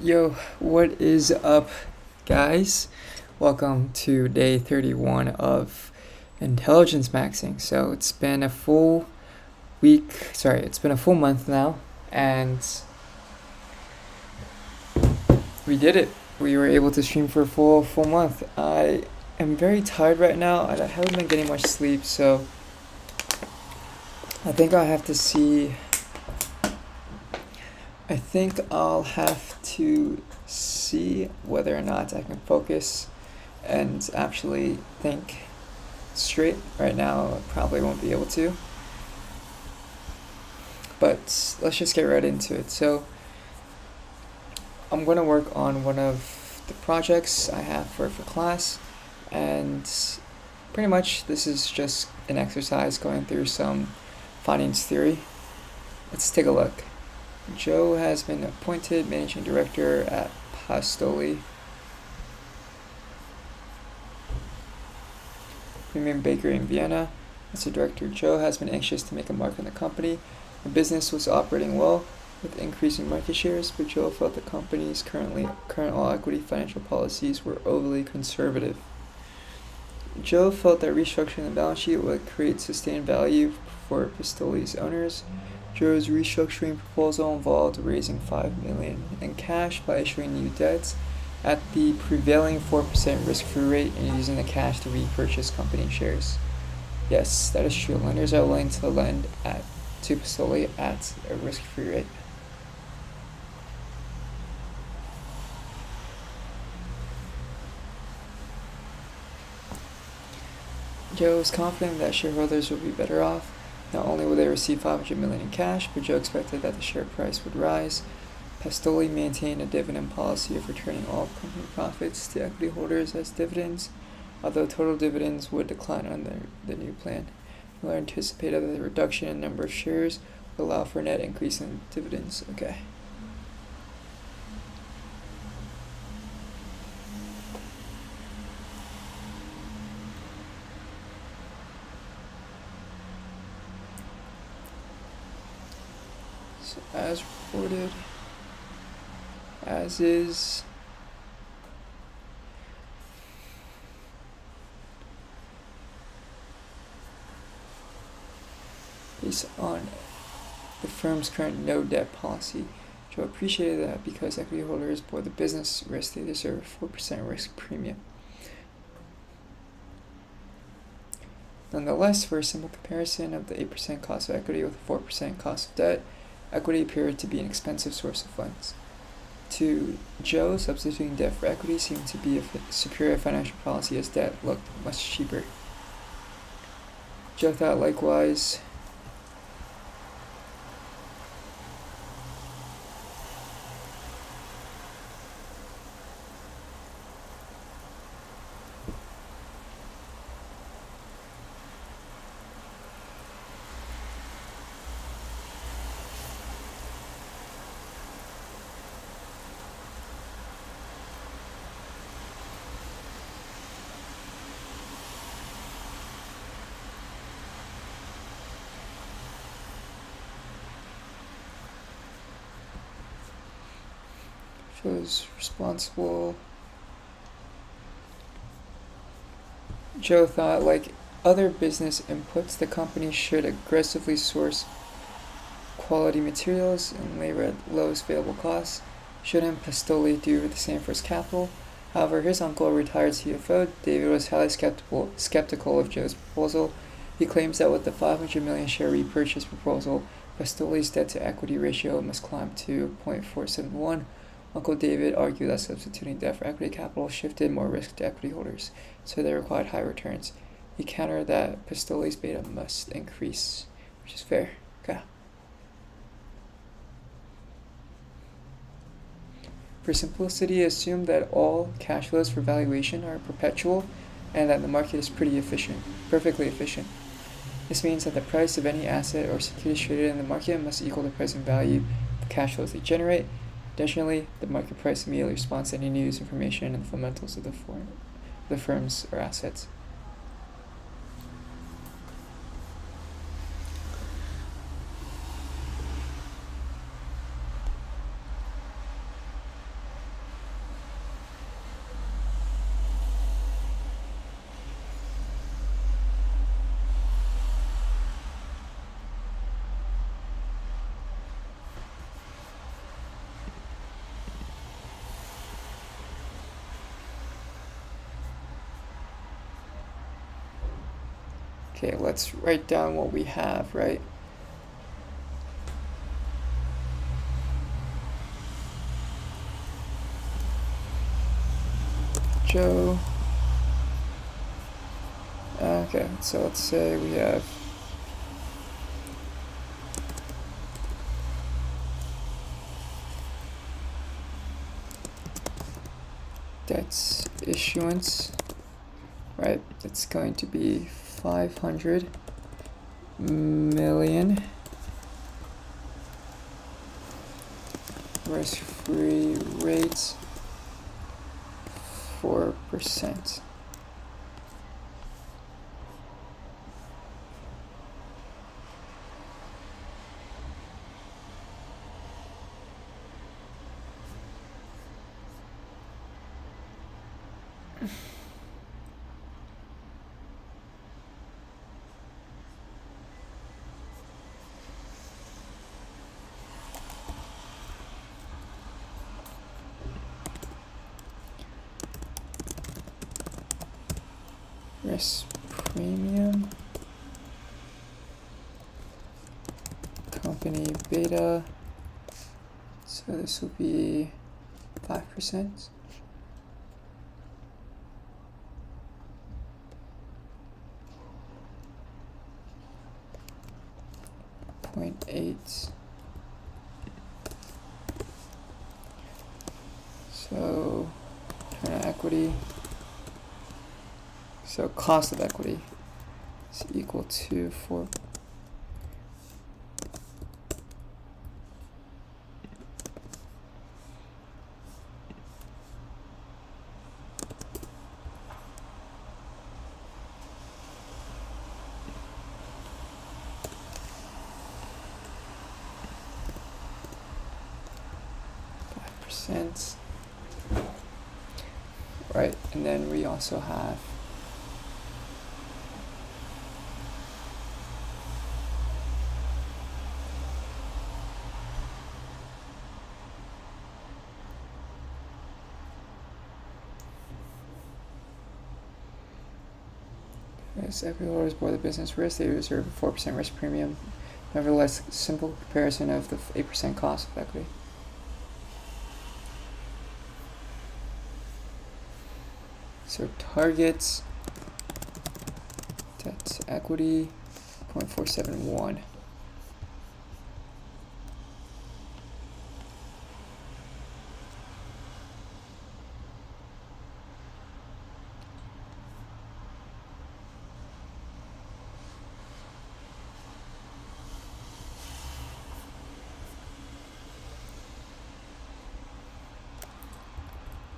Yo, what is up, guys? Welcome to day 31 of intelligence maxing. So it's been a full it's been a full month now, and we did it. We were able to stream for a full month. I am very tired right now. I haven't been getting much sleep, so I think I'll have to see. I think I'll have to see whether or not I can focus and actually think straight. Right now, I probably won't be able to. But let's just get right into it. So, I'm going to work on one of the projects I have for class, and pretty much this is just an exercise going through some finance theory. Let's take a look. Joe has been appointed managing director at Pastoli. Premium Bakery in Vienna. As a director, Joe has been anxious to make a mark in the company. The business was operating well with increasing market shares, but Joe felt the company's current all-equity financial policies were overly conservative. Joe felt that restructuring the balance sheet would create sustained value for Pastoli's owners. Joe's restructuring proposal involved raising $5 million in cash by issuing new debts at the prevailing 4% risk-free rate and using the cash to repurchase company shares. Yes, that is true. Lenders are willing to lend to Pastoli at a risk-free rate. Joe is confident that shareholders will be better off. Not only will they receive $500 million in cash, but Joe expected that the share price would rise. Pastoli maintained a dividend policy of returning all company profits to equity holders as dividends, although total dividends would decline under the new plan. Miller anticipated that the reduction in number of shares would allow for a net increase in dividends. Okay. So as reported, as is, based on the firm's current no debt policy, Joe appreciated that because equity holders bore the business risk, they deserve a 4% risk premium. Nonetheless, for a simple comparison of the 8% cost of equity with a 4% cost of debt, equity appeared to be an expensive source of funds. To Joe, substituting debt for equity seemed to be a superior financial policy as debt looked much cheaper. Joe thought likewise. Was responsible. Joe thought, like other business inputs, the company should aggressively source quality materials and labor at lowest available costs. Shouldn't Pastoli do the same for his capital? However, his uncle, a retired CFO, David, was highly skeptical of Joe's proposal. He claims that with the 500 million share repurchase proposal, Pastoli's debt-to-equity ratio must climb to 0.471. Uncle David argued that substituting debt for equity capital shifted more risk to equity holders, so they required high returns. He countered that Pastoli's beta must increase, which is fair. Okay. For simplicity, assume that all cash flows for valuation are perpetual and that the market is perfectly efficient. This means that the price of any asset or security traded in the market must equal the present value of the cash flows they generate. Additionally, the market price immediately responds to any news, information, and the fundamentals of the firms or assets. Okay, let's write down what we have, right? Joe. Okay, so let's say we have debts issuance, right? It's going to be 500 million. Risk-free rates 4%. Risk premium, company beta, so this will be 5%. 0.8. So return on equity. So cost of equity is equal to 4. Right, and then we also have as equity holders bore the business risk, they reserve a 4% risk premium. Nevertheless, simple comparison of the 8% cost of equity. So targets, debt to equity, 0.471.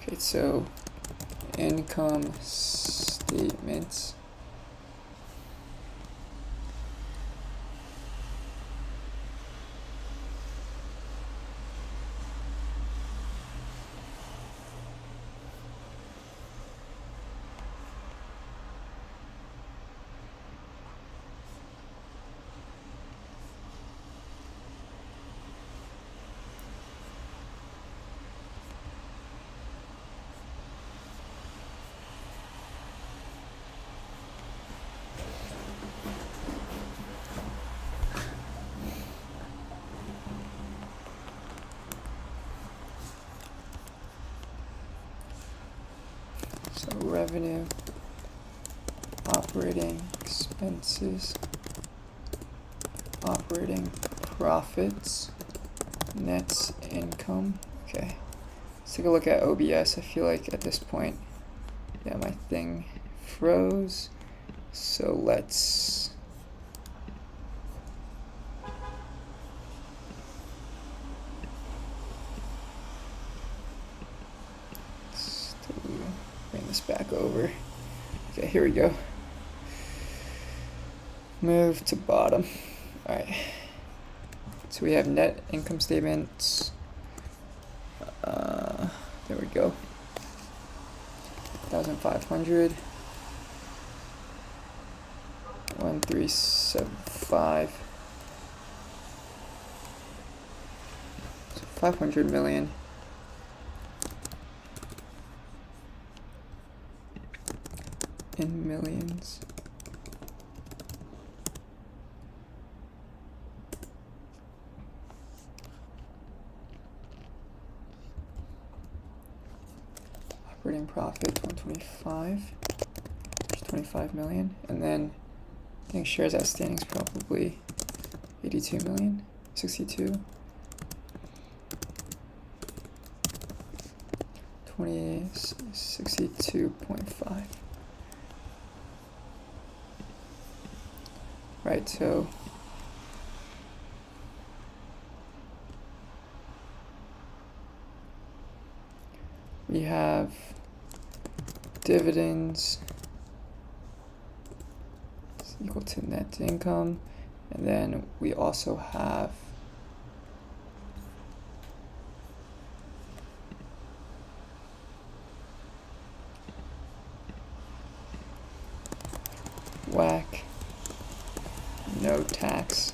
Okay, so income statements. So revenue, operating expenses, operating profits, net income. Okay, let's take a look at OBS. I feel like at this point, yeah, my thing froze. So let's bring this back over. Okay, here we go. Move to bottom. All right. So we have net income statements. There we go. 1,500. 1,375. So 500 million. In millions. operating profit 125, which is 25 million, and then I think shares outstanding is probably 82 million, 62, 62.5. Right, so we have dividends is equal to net income, and then we also have WACC, no tax.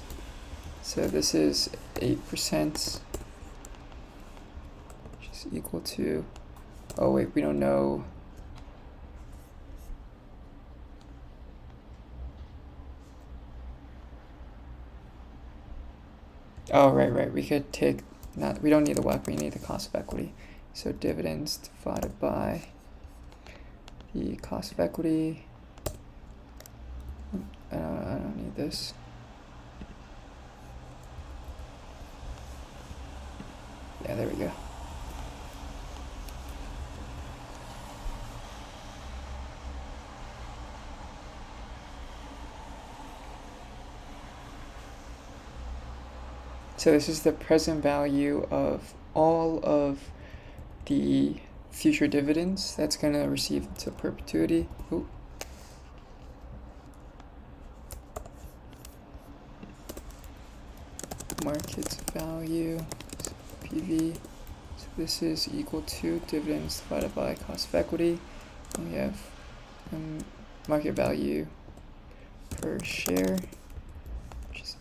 So this is 8%, which is equal to, oh wait, we don't know. Oh, right, we could take, we don't need the WACC, we need the cost of equity. So dividends divided by the cost of equity. I don't need this. Yeah, there we go. So this is the present value of all of the future dividends that's going to receive to perpetuity. Ooh. Market value, so PV. So this is equal to dividends divided by cost of equity. And we have market value per share, which is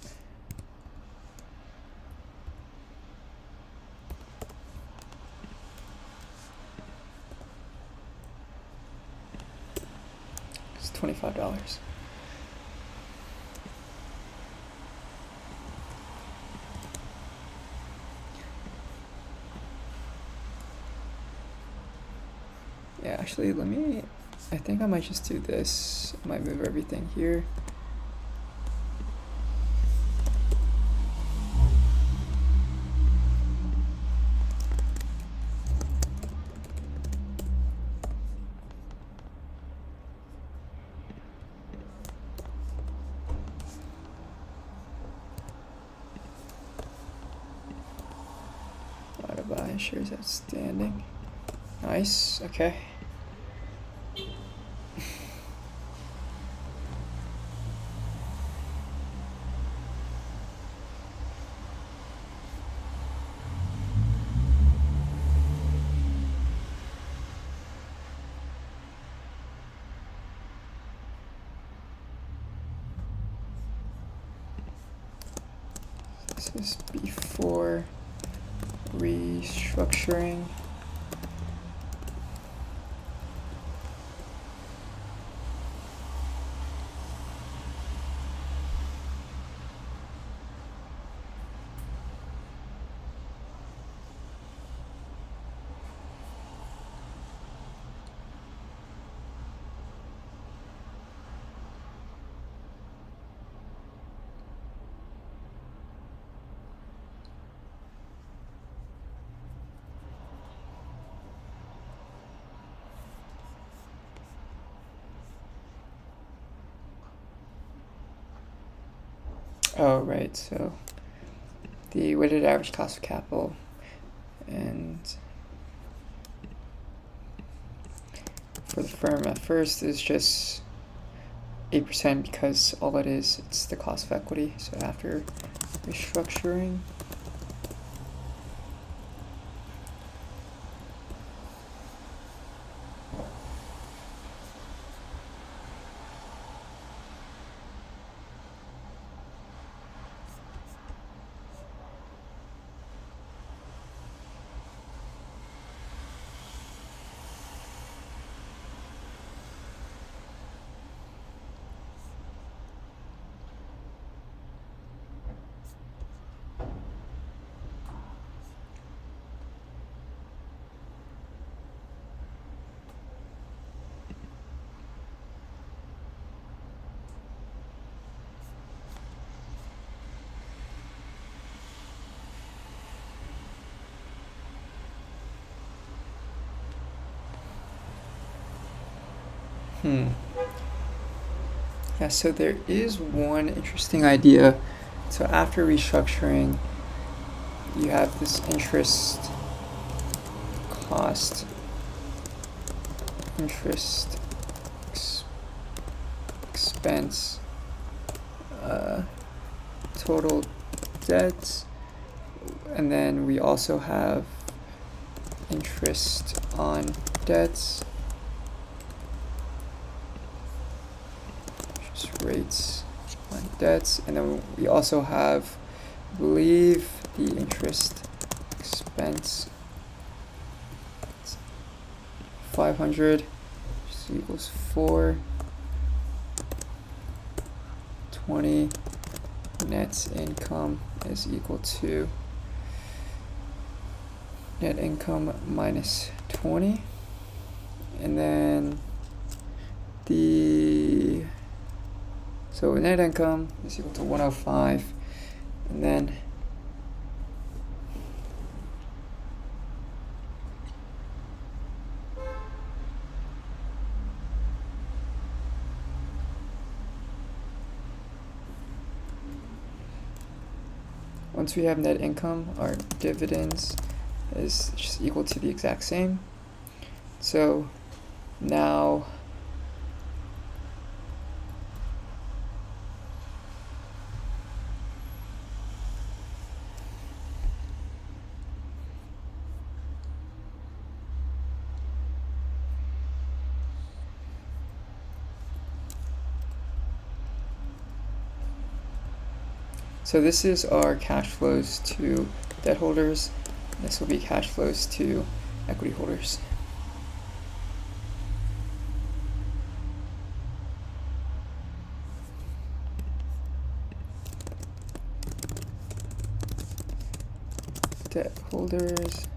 $25. Yeah, actually, I think I might just do this. I might move everything here. Divided by shares outstanding. Nice, okay. This is before restructuring. Oh, right, so the weighted average cost of capital and for the firm at first is just 8% because all it is, it's the cost of equity. So after restructuring, Yeah, so there is one interesting idea. So after restructuring, you have this interest cost, interest expense, total debt, and then we also have interest on debts, interest rates on debts, and then we also have, I believe, the interest expense 500 which equals 420. Net income is equal to net income minus 20, and then so net income is equal to 105, and then once we have net income, our dividends is just equal to the exact same. So now so this is our cash flows to debt holders. This will be cash flows to equity holders. Debt holders,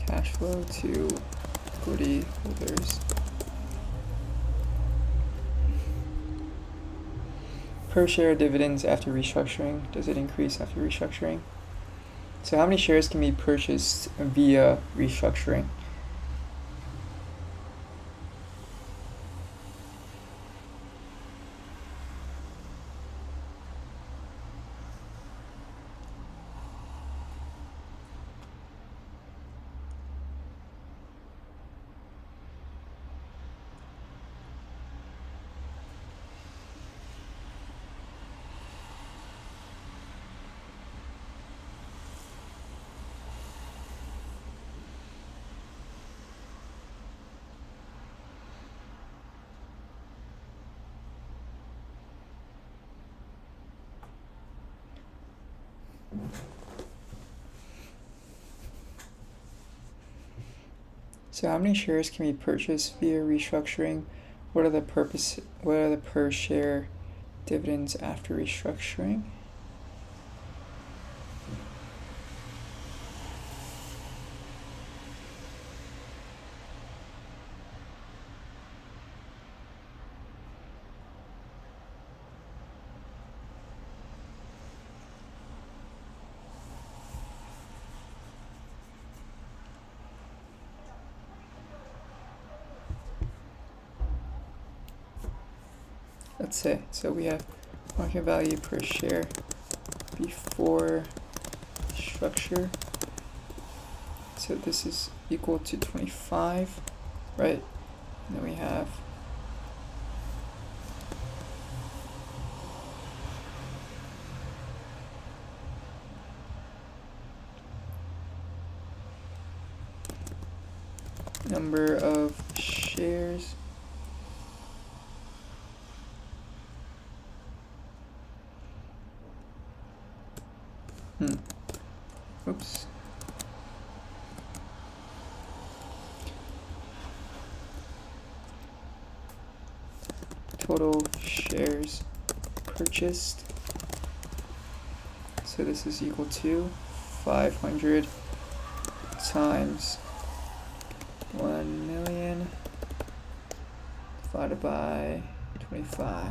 cash flow to equity holders. Per share dividends after restructuring. Does it increase after restructuring? So how many shares can be purchased via restructuring? So how many shares can be purchased via restructuring? What are the per share dividends after restructuring? Let's say, so we have market value per share before structure. So this is equal to 25, right? And then we have number of shares. Oops. Total shares purchased. So this is equal to 500 times 1 million divided by 25.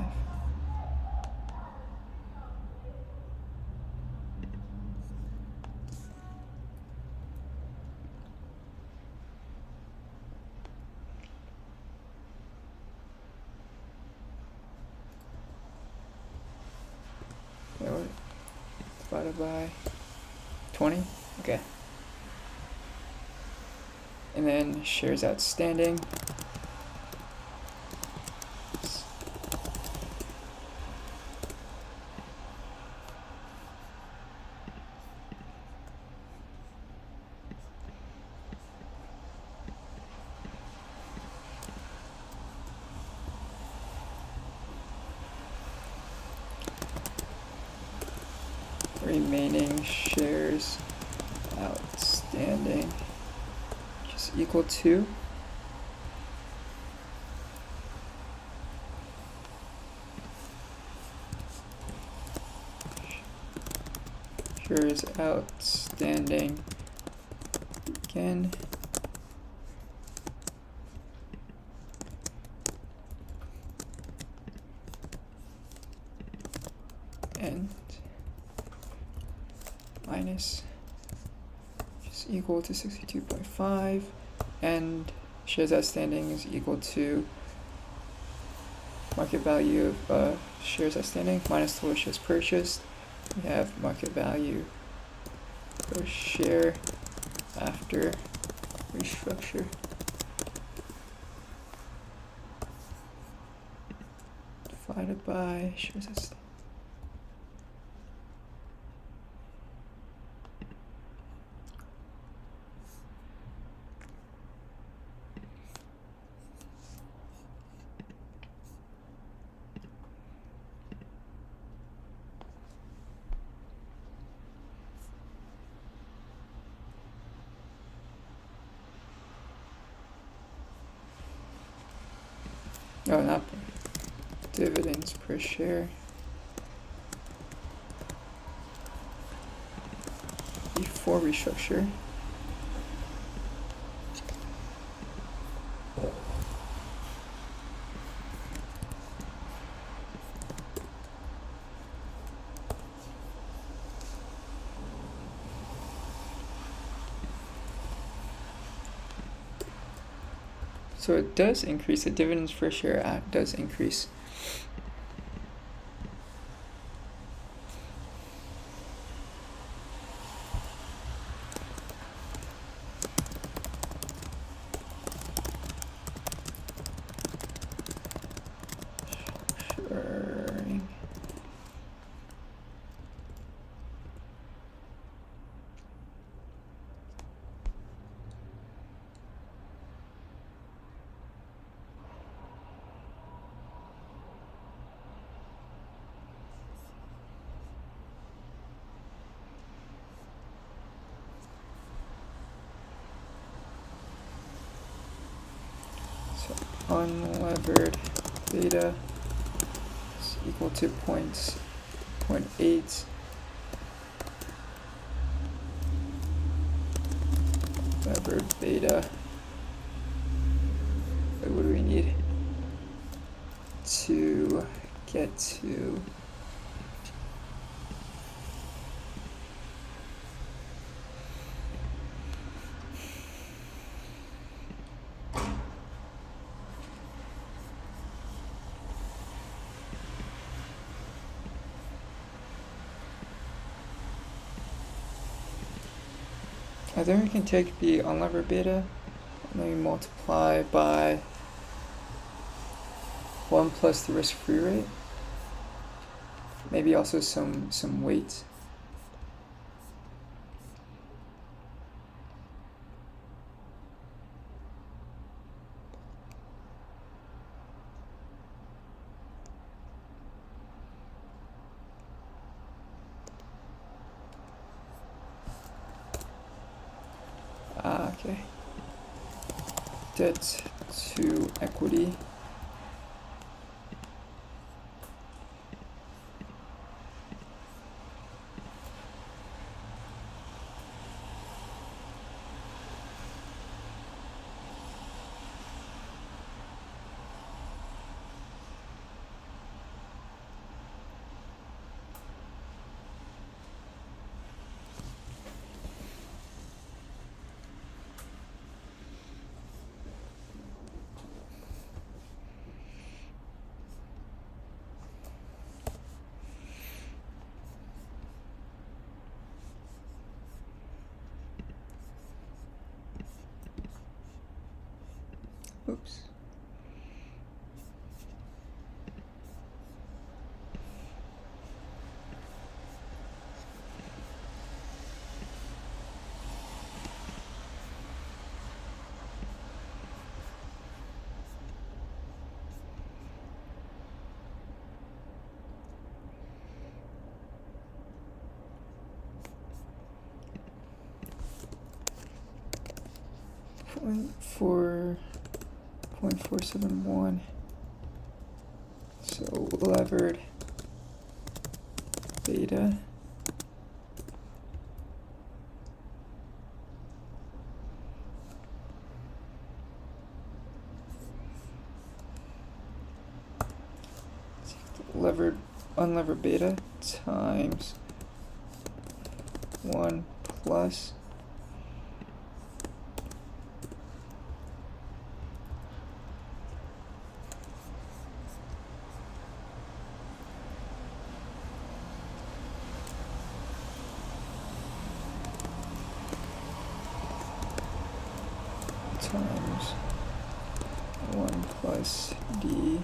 divided by 20. Okay. And then shares outstanding. Remaining shares outstanding, which is equal to shares outstanding again and minus, which is equal to 62.5, and shares outstanding is equal to market value of shares outstanding minus total shares purchased. We have market value per share after restructure divided by shares outstanding. Oh, not dividends per share before restructure. So it does increase, the dividends per share does increase. Sharing. So unlevered beta is equal to 0.8. Levered beta. What do we need to get to I think we can take the unlevered beta and then we multiply by 1 plus the risk-free rate. Maybe also some weight. Okay. Debt to equity. Oops. .4 0.471. So levered beta unlevered beta times 1 plus times 1 plus d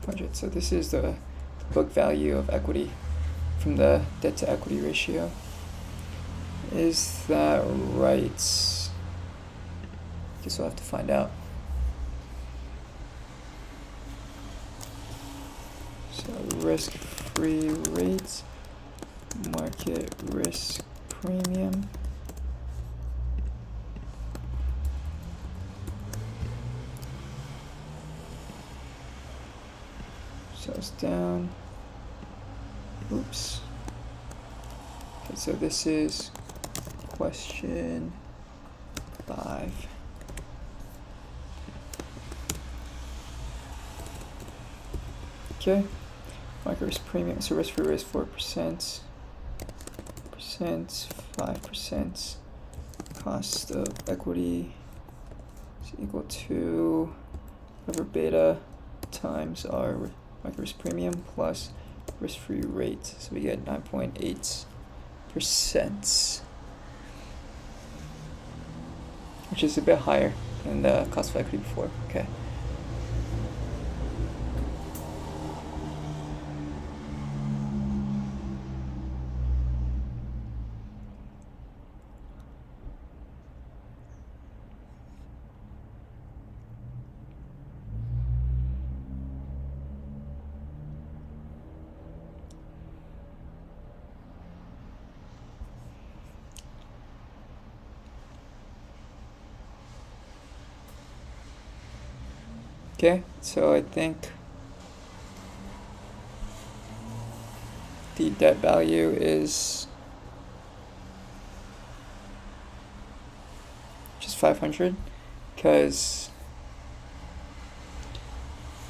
$500. So this is the book value of equity from the debt to equity ratio. Is that right? Guess we'll have to find out. So risk-free rates, market risk premium. So it's down. Oops. Okay, so this is question 5. Okay. Market risk premium. So risk-free rate is 4%. 5%. Cost of equity is equal to whatever beta times our market risk premium plus risk-free rate. So we get 9.8%, which is a bit higher than the cost of equity before. Okay. Okay, so I think the debt value is just 500 because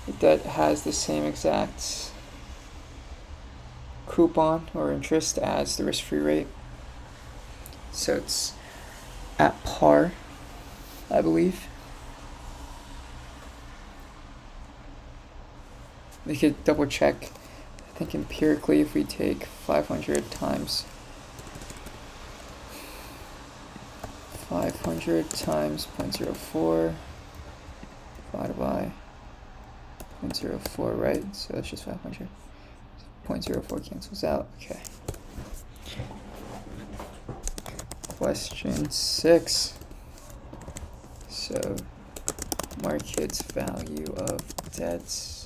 the debt has the same exact coupon or interest as the risk-free rate. So it's at par, I believe. We could double check. I think empirically, if we take 500 times 0.04 divided by 0.04, right? So that's just 500. 0.04 cancels out. Okay. Question 6. So market's value of debts.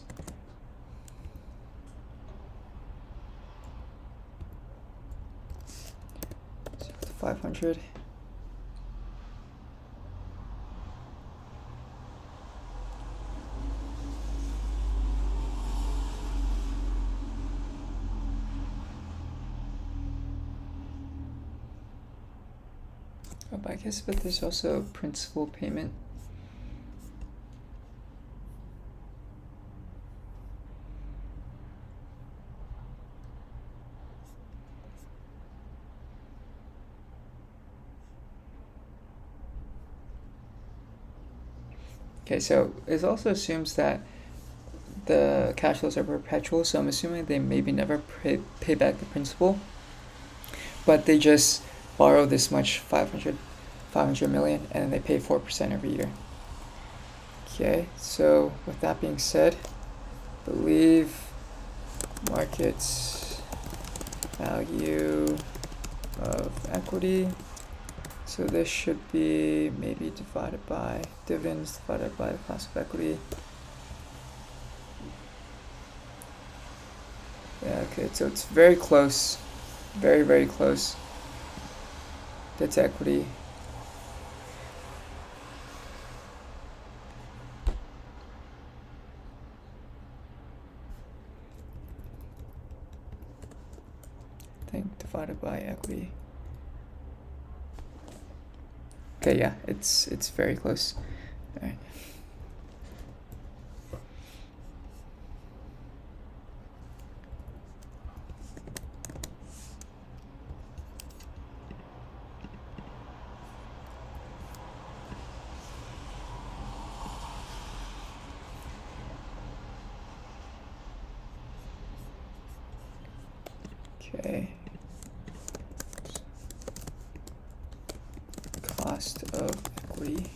500. Oh, but I guess, but there's also principal payment. Okay, so it also assumes that the cash flows are perpetual, so I'm assuming they maybe never pay back the principal, but they just borrow this much, 500 million, and they pay 4% every year. Okay, so with that being said, believe market value of equity. So this should be maybe divided by dividends divided by the cost of equity. Yeah, okay, so it's very close, very, very close. That's equity. I think divided by equity. Okay, yeah, it's very close. All right. Okay. Cost of equity.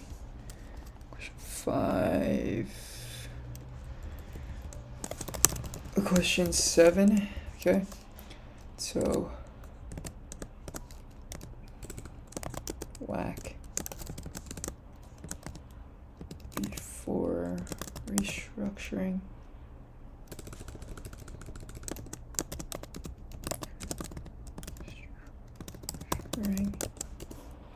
Question 5. Question 7. Okay. So WACC before restructuring.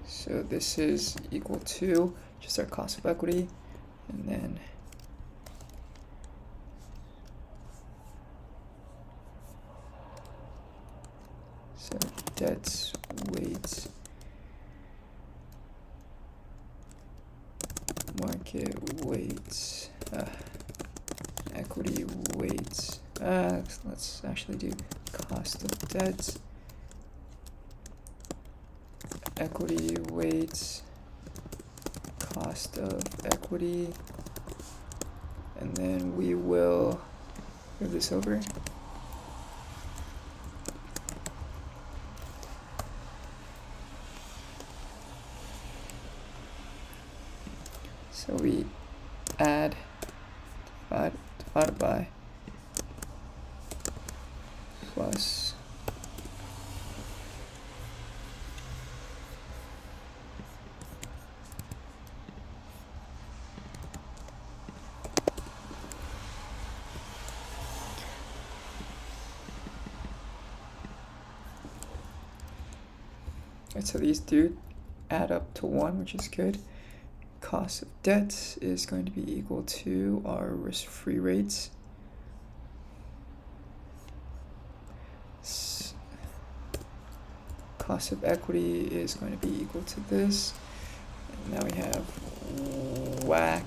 So this is equal to just our cost of equity, and then so debt weight, market weight, equity weight. Let's actually do cost of debt, equity weight, cost of equity, and then we will move this over. So we add divided by plus right, so these do add up to 1, which is good. Cost of debt is going to be equal to our risk-free rates. Cost of equity is going to be equal to this. And now we have WACC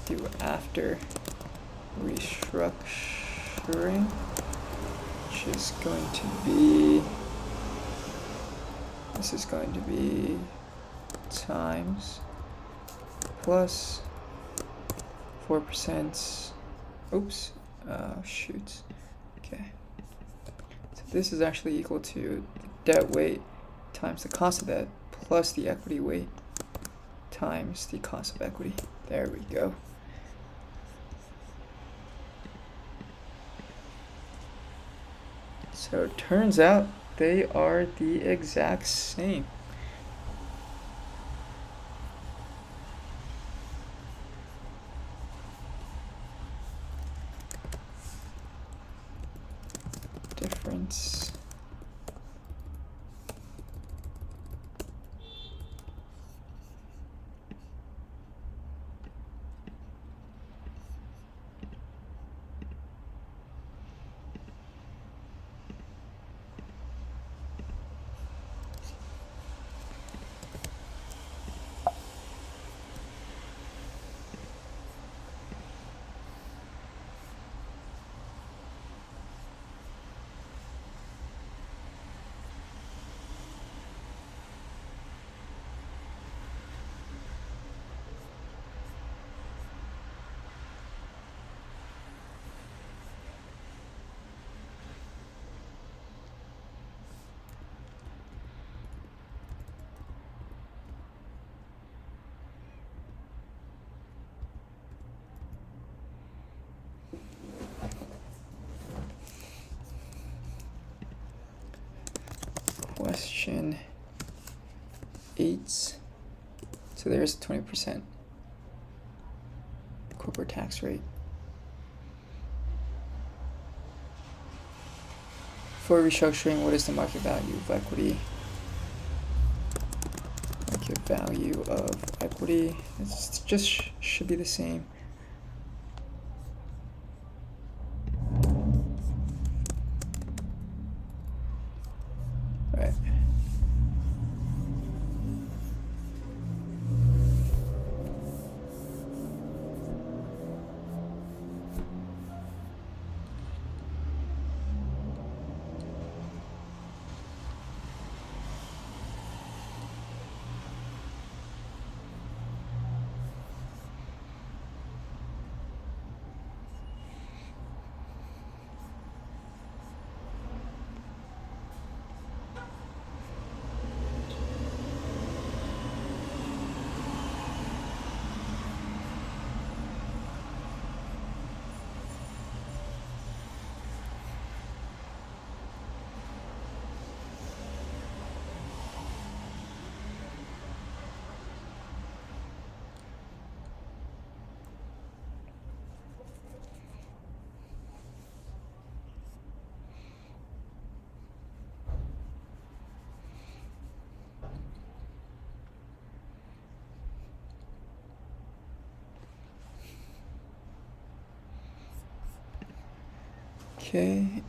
do after restructuring, which is going to be, this is going to be times plus 4%. Oops. Shoot. Okay. So this is actually equal to the debt weight times the cost of debt plus the equity weight times the cost of equity. There we go. So it turns out they are the exact same. Difference. Question 8. So there's 20% corporate tax rate. For restructuring, what is the market value of equity? Market value of equity, it's just should be the same. Alright. Okay,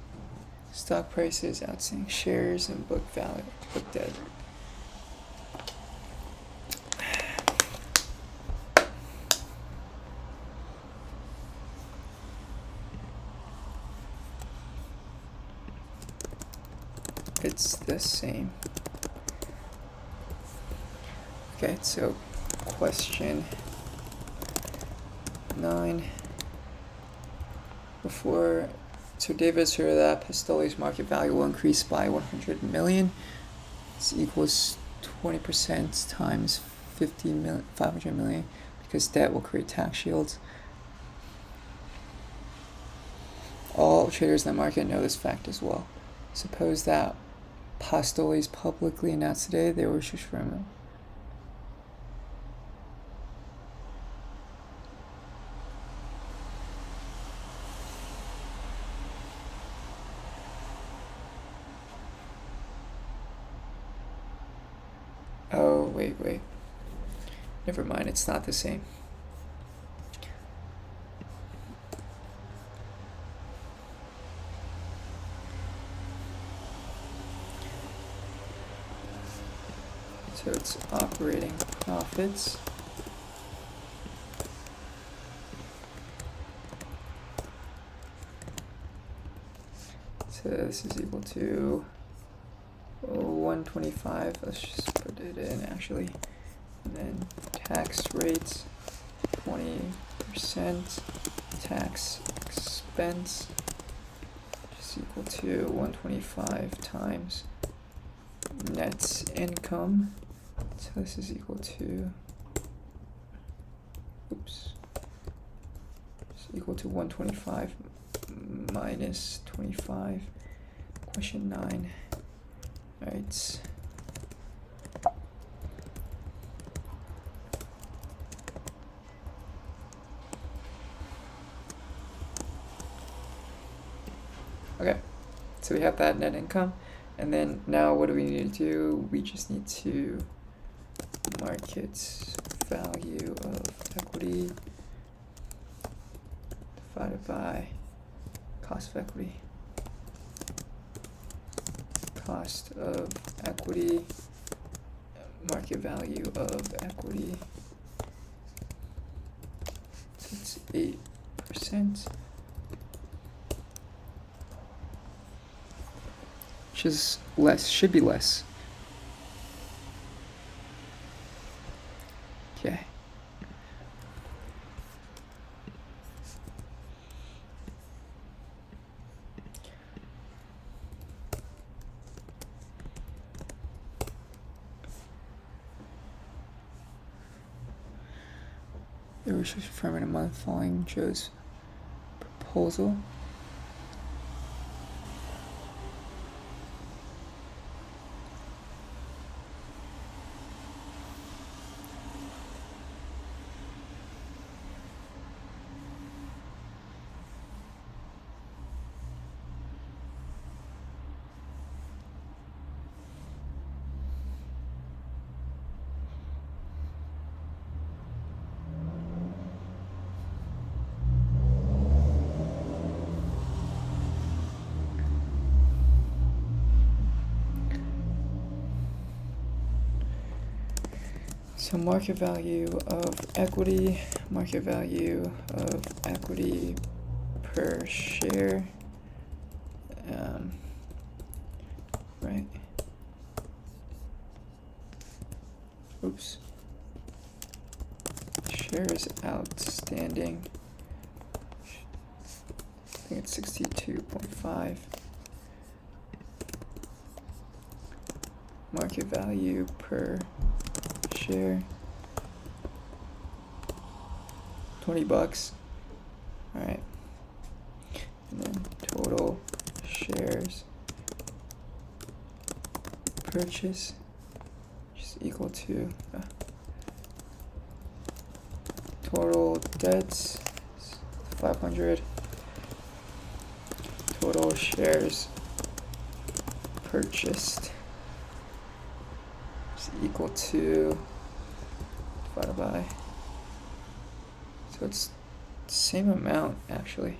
stock prices, outstanding shares, and book value, book debt. It's the same. Okay, so question 9. So David asserted that Pistoli's market value will increase by 100 million. This equals 20% times 500 million, because debt will create tax shields. All traders in the market know this fact as well. Suppose that Pistoli's publicly announced today they were issued from it. Oh, wait. Never mind, it's not the same. So it's operating profits. So this is equal to 125. Let's just put it in actually. And then tax rates 20%, tax expense is equal to 125 times net income. So this is equal to it's equal to 125 minus 25. Question 9. Alright. Okay, so we have that net income, and then now what do we need to do? We just need to market value of equity divided by cost of equity. Cost of equity, market value of equity. So it's 8%. Which is less, should be less. Okay. The research firm in a month following Joe's proposal. So market value of equity per share, right? Oops. Shares outstanding. I think it's 62.5. Market value per share. $20. Alright. And then total shares purchase, which is equal to total debts 500. Total shares purchased is equal to divided by, so it's the same amount actually.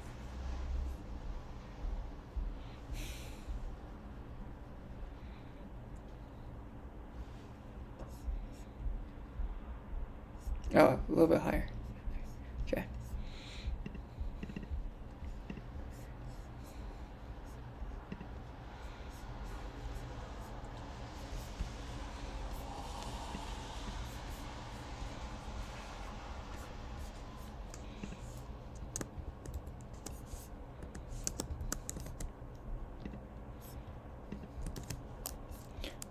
Oh, a little bit higher. Okay.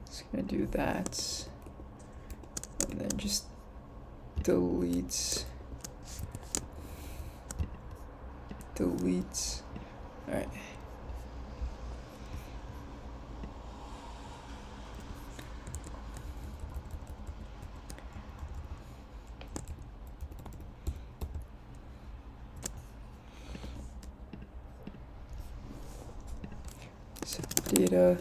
It's gonna do that, and then just deletes. All right. So data.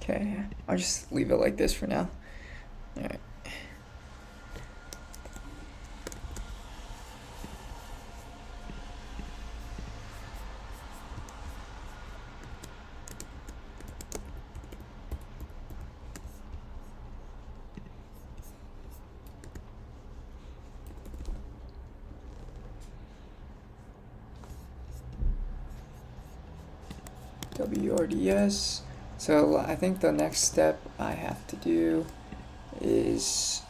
Okay, I'll just leave it like this for now. All right. WRDS. So I think the next step I have to do is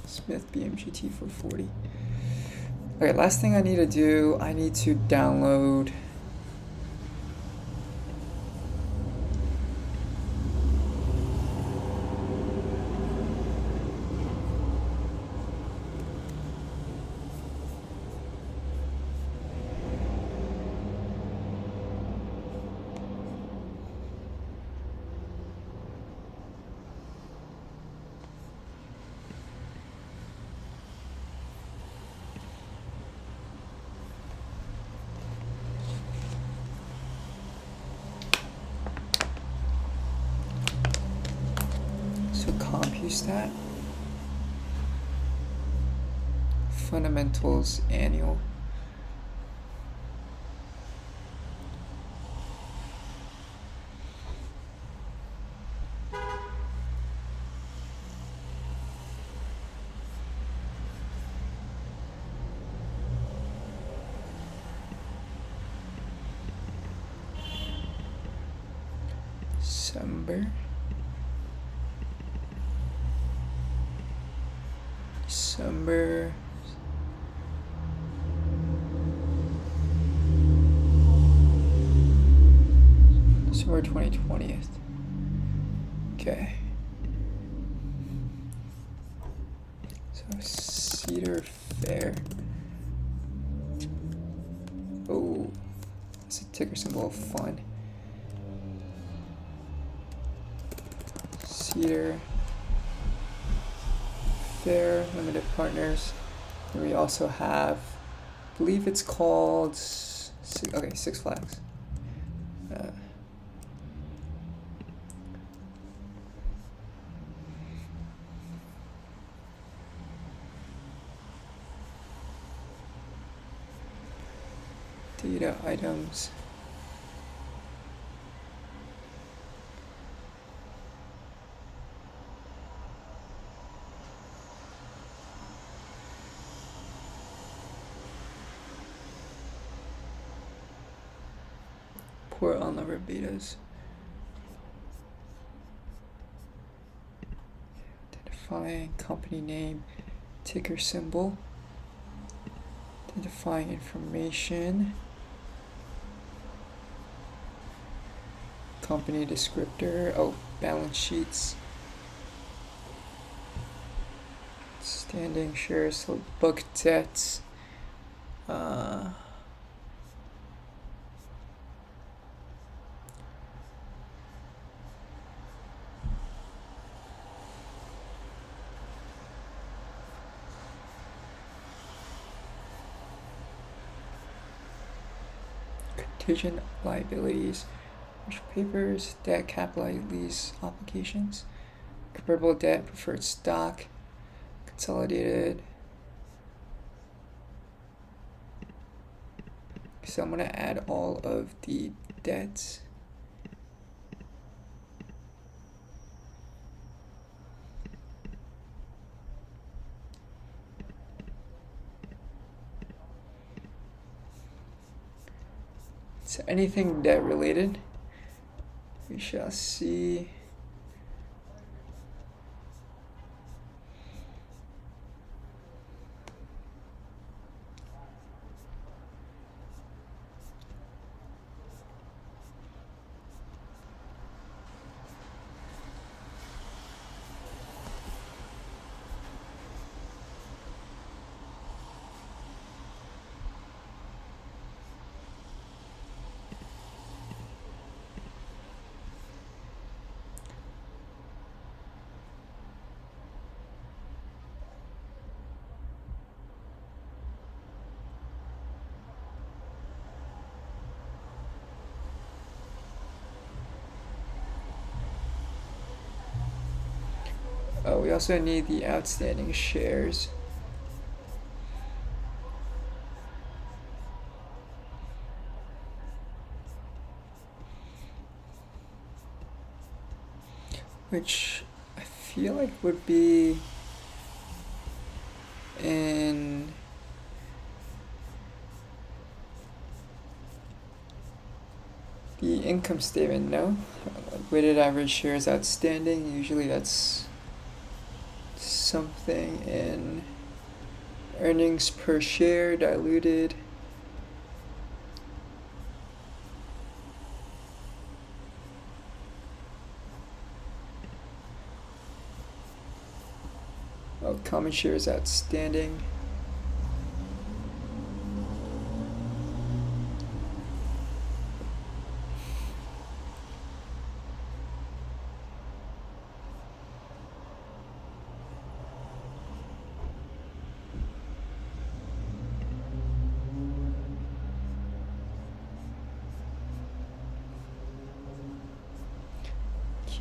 Smith BMGT for 40. Okay, last thing I need to do, I need to download CompuStat fundamentals annual. December 2020. Okay. So Cedar Fair. Oh, it's a ticker symbol of fun. Cedar Fair Limited Partners. And we also have, I believe it's called, Six Flags. Data items. Port unlevered betas. Identifying company name, ticker symbol. Identifying information. Company descriptor. Oh, balance sheets. Standing shares, so book debts. Contingent liabilities, commercial papers, debt, capital lease obligations, convertible debt, preferred stock, consolidated. So I'm gonna add all of the debts. So anything debt related, we shall see. Oh, we also need the outstanding shares. Which I feel like would be in the income statement, no? Weighted average shares outstanding, usually that's something in earnings per share diluted. Oh, common shares outstanding.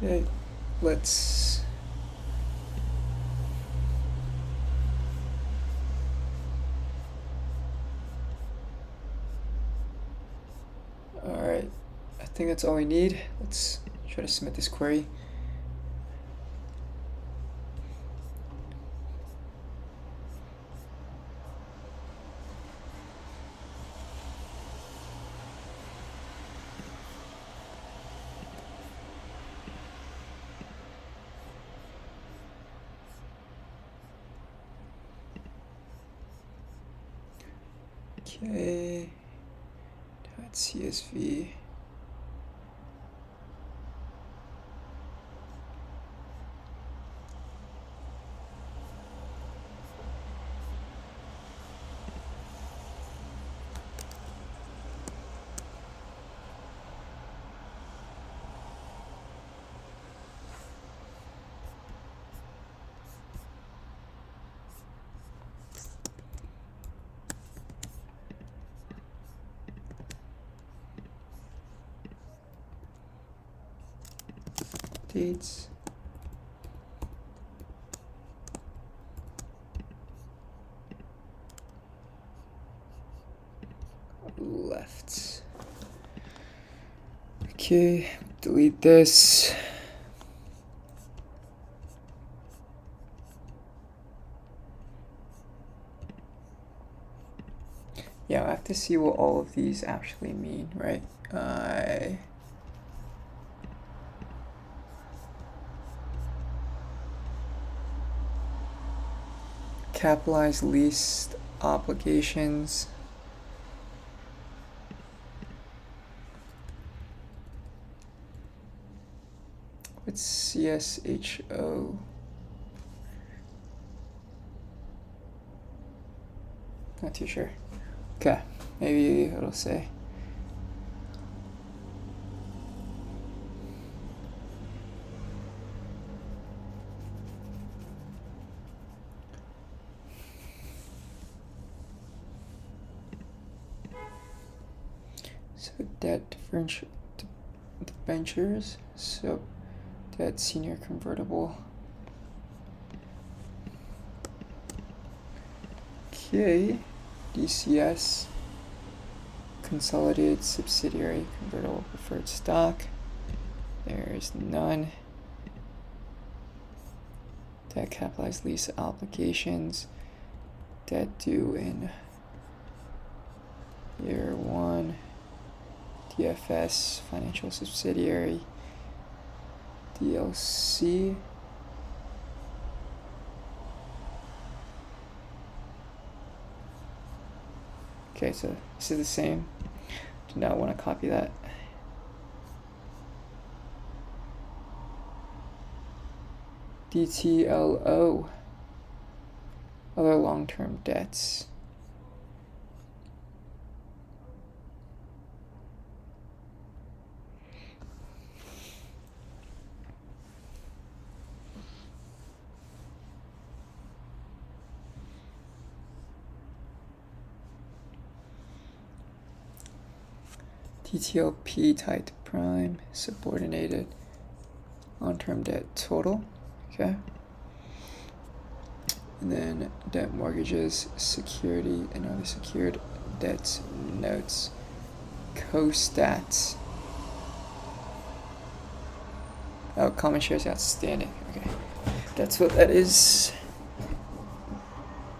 Okay, let's alright, I think that's all we need. Let's try to submit this query. Okay, .csv. dates. Left. Okay, delete this. Yeah, I have to see what all of these actually mean, right? Capitalized lease obligations. What's CSHO? Not too sure. Okay, maybe it'll say. So debt debentures, so debt senior convertible. Okay, DCS, consolidated subsidiary convertible preferred stock. There's none. Debt capitalized lease obligations. Debt due in year 1. DFS, financial subsidiary. DLC. Okay, so this is the same. Do not want to copy that. DTLO, other long-term debts. TTLP tied to prime, subordinated, long-term debt total, okay. And then debt mortgages, security, and other secured debts, notes, co-stats. Oh, common shares outstanding, okay. That's what that is.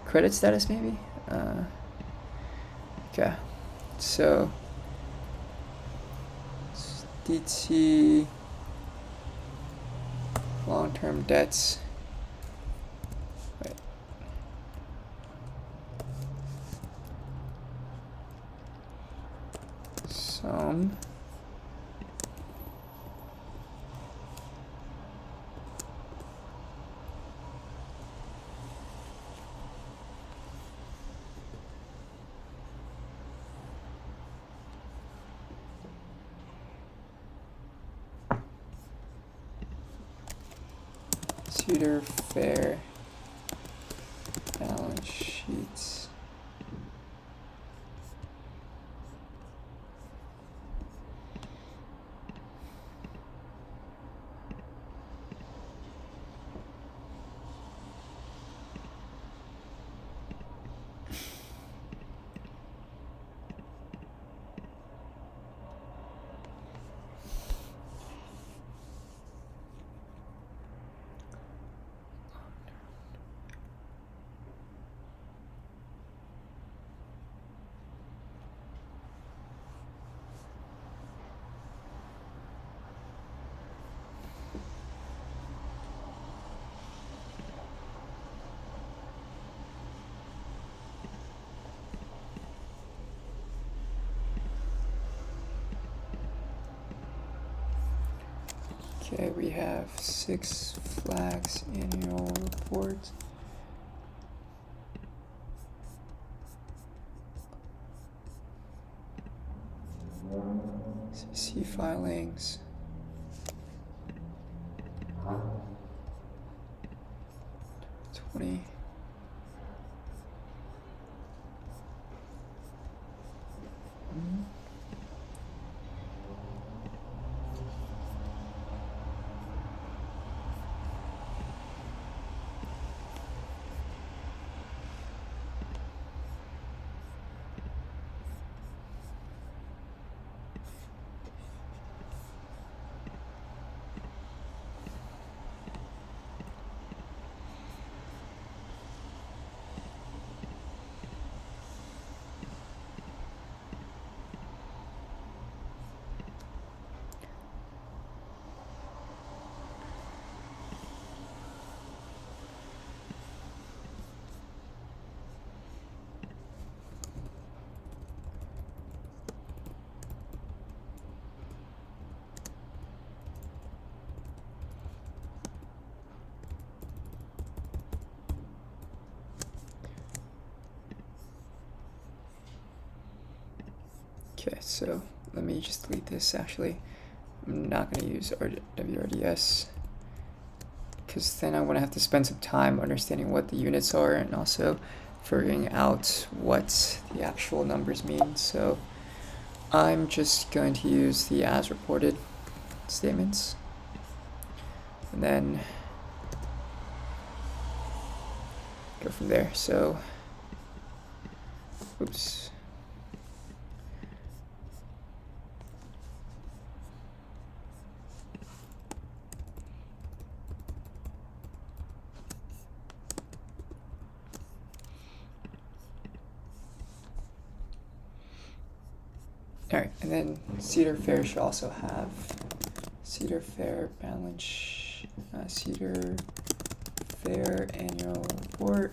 Credit status, maybe? Okay, so DT long-term debts. Wait. Some Cedar Fair balance sheets. Okay, we have Six Flags annual report. CC filings. $20. Okay, so let me just delete this. Actually, I'm not going to use WRDS because then I'm going to have to spend some time understanding what the units are and also figuring out what the actual numbers mean. So I'm just going to use the as reported statements, and then go from there. So, oops. Alright, and then Cedar Fair should also have Cedar Fair balance, Cedar Fair annual report.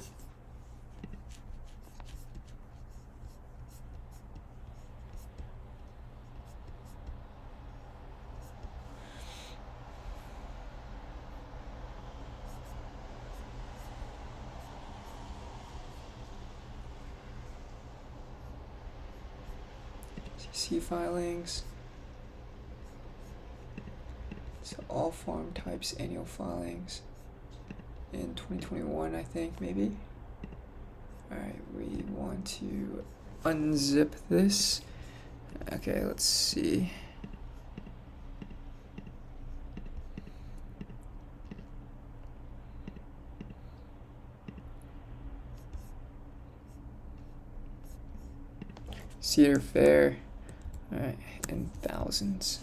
CC filings. So all farm types annual filings in 2021, I think, maybe. Alright, we want to unzip this. Okay, let's see. Cedar Fair. Alright, in thousands.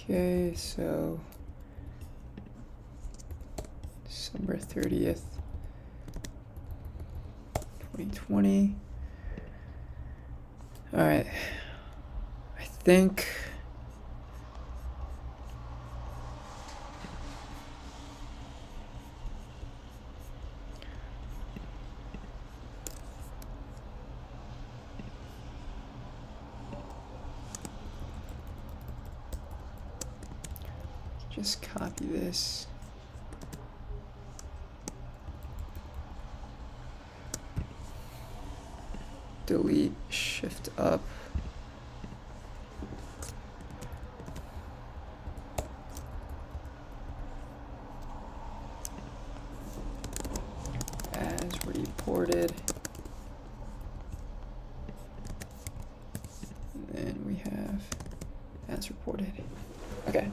Okay, so December 30th, 2020. All right, I think just copy this. Delete, shift up. As reported. And then we have as reported. Okay.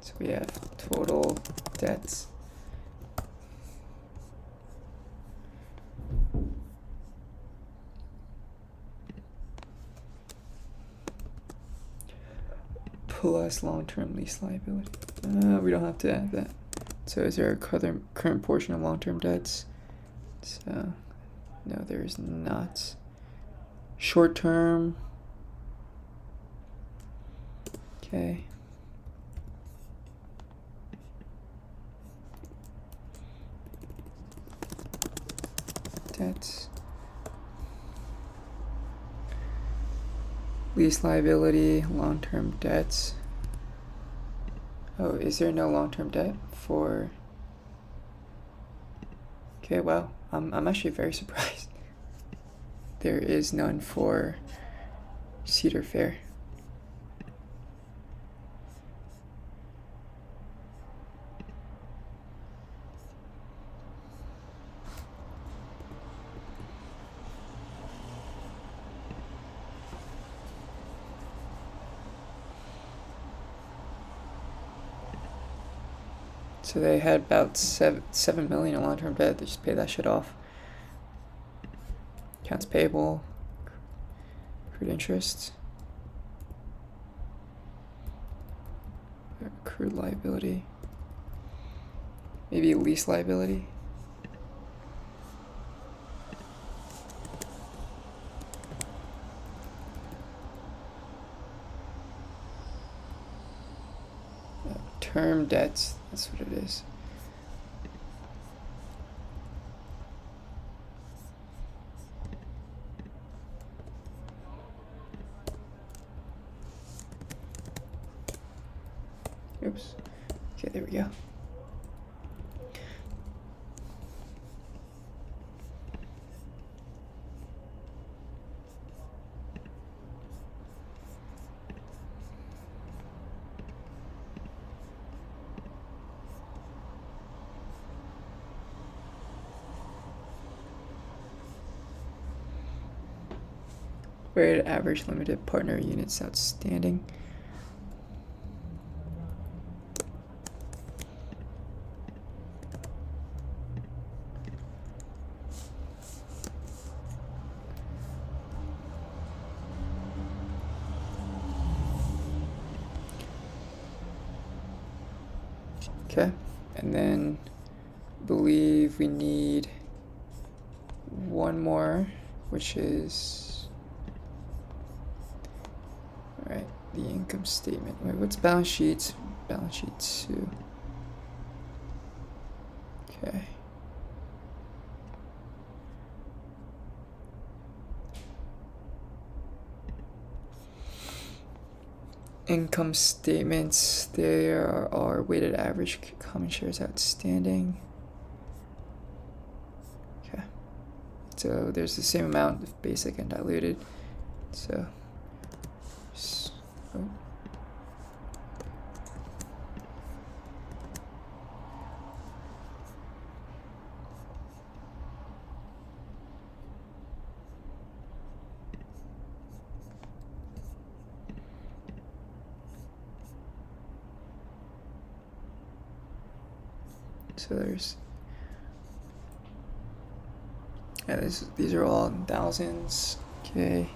So we have total debts. Plus long-term lease liability. We don't have to add that. So is there a current portion of long-term debts? So no, there is not. Short-term. Okay. Debts. Lease liability, long-term debts. Oh, is there no long-term debt for? Okay, wow. I'm actually very surprised. There is none for Cedar Fair. So they had about 7 million in long-term debt. They just pay that shit off. Accounts payable, accrued interest, accrued liability, maybe lease liability. Term debts, that's what it is. Oops. Okay, there we go. Weighted average limited partner units outstanding. Okay, and then I believe we need one more, which is, all right, the income statement. Wait, what's balance sheet? Balance sheet 2. Okay. Income statements, there are weighted average common shares outstanding. Okay, so there's the same amount of basic and diluted. So, oh. So there's, yeah, these are all in thousands. Okay.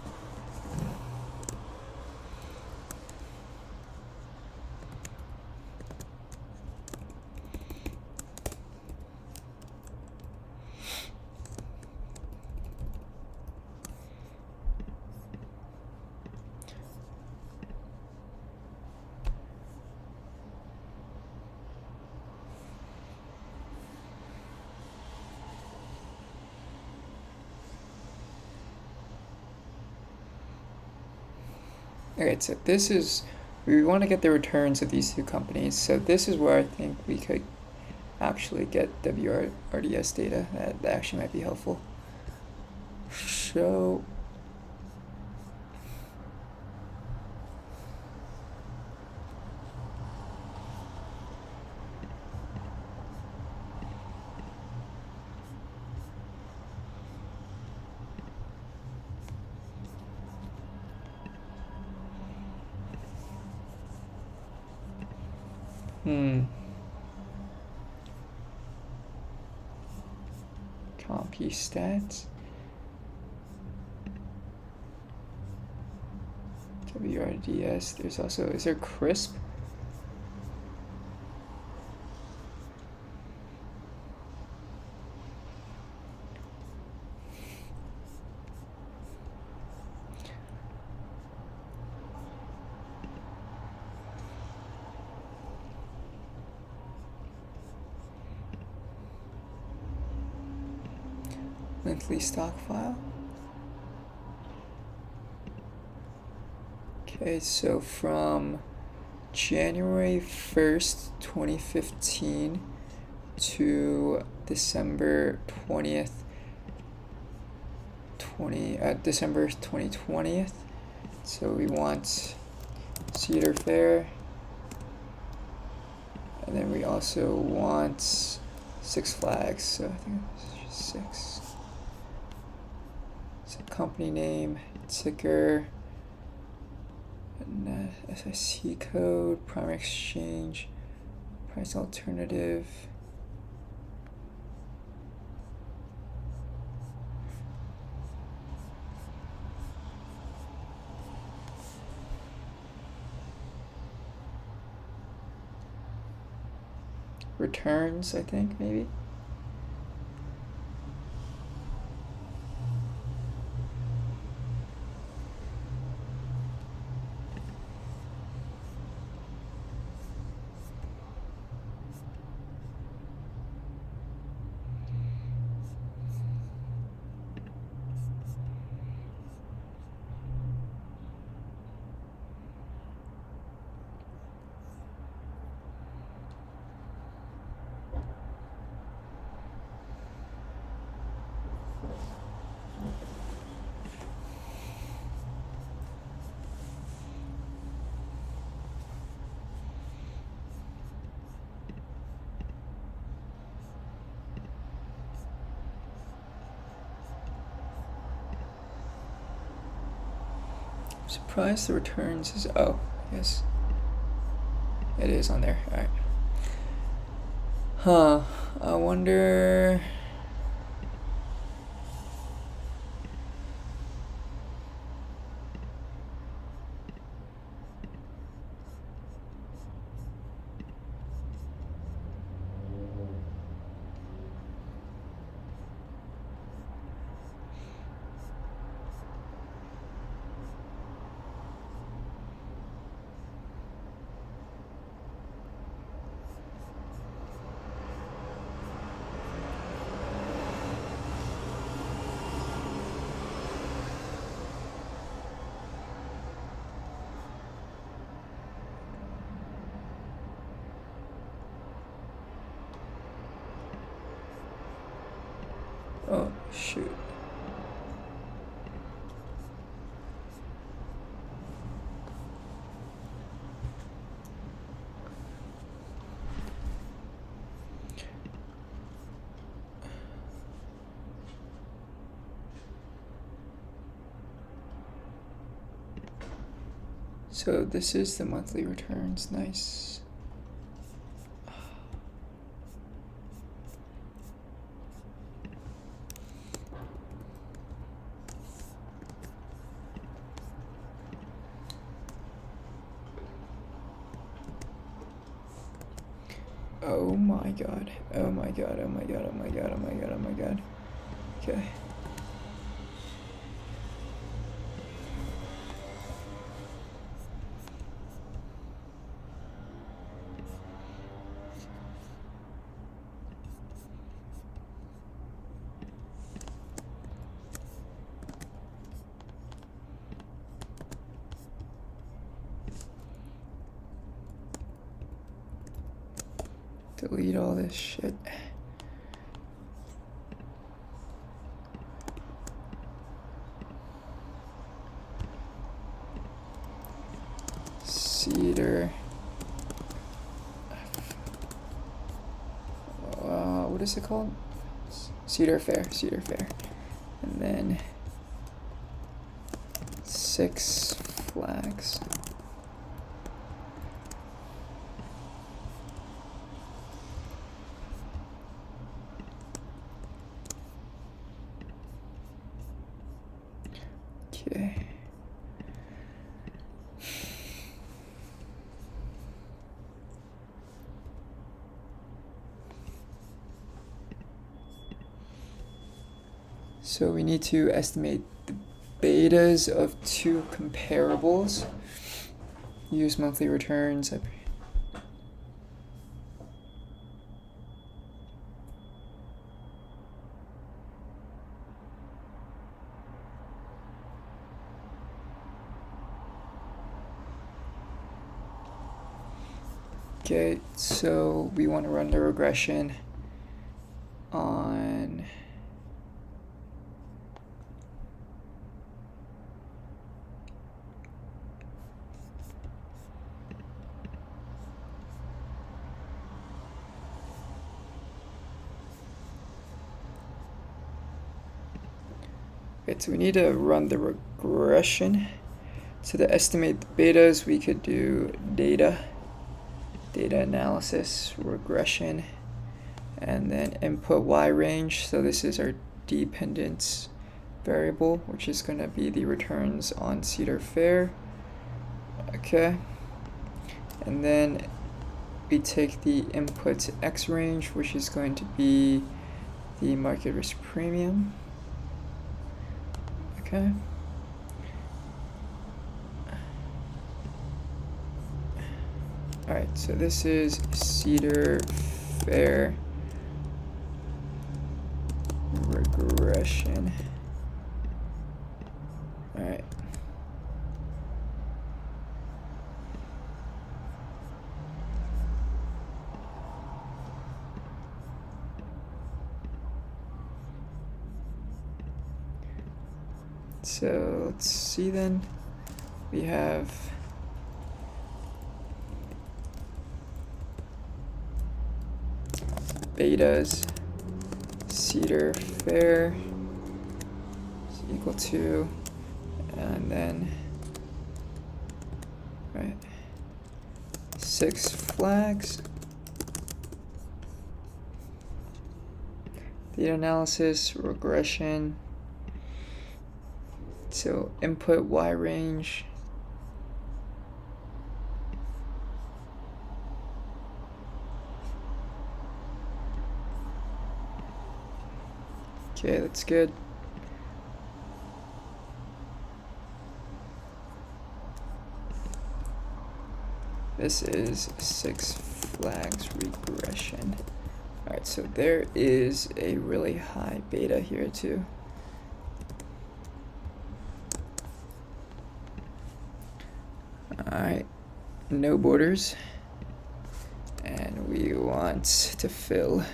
Alright, so this is, we want to get the returns of these two companies. So this is where I think we could actually get WRDS data. That actually might be helpful. Show. Compy stats. WRDS. There's also, is there CRISP? Monthly stock file. Okay, so from January 1st, 2015 to December 20th, December 2020th. So we want Cedar Fair, and then we also want Six Flags. So I think it's just 6. So company name, ticker, and SIC code, primary exchange, price alternative. Returns, I think, maybe. Surprised the returns is, oh, yes. It is on there, alright. Huh, I wonder... Oh, shoot. So this is the monthly returns, nice. Oh my god, oh my god, oh my god, oh my god, oh my god, oh my god. Okay. Delete all this shit. Cedar. What is it called? Cedar Fair, Cedar Fair. And then 6 flags. Okay. So we need to estimate the betas of 2 comparables. Use monthly returns. Okay, so we want to run the regression on okay, so we need to run the regression. So to estimate the betas, we could do data data analysis, regression, and then input y range. So this is our dependence variable, which is going to be the returns on Cedar Fair. Okay, and then we take the input x range, which is going to be the market risk premium. Okay. Alright, so this is Cedar Fair regression. Alright. So let's see then. We have betas Cedar Fair is equal to, and then right, 6 flags. Data analysis, regression. So input y range. Okay, that's good. This is 6 flags regression. Alright, so there is a really high beta here too. Alright, no borders. And we want to fill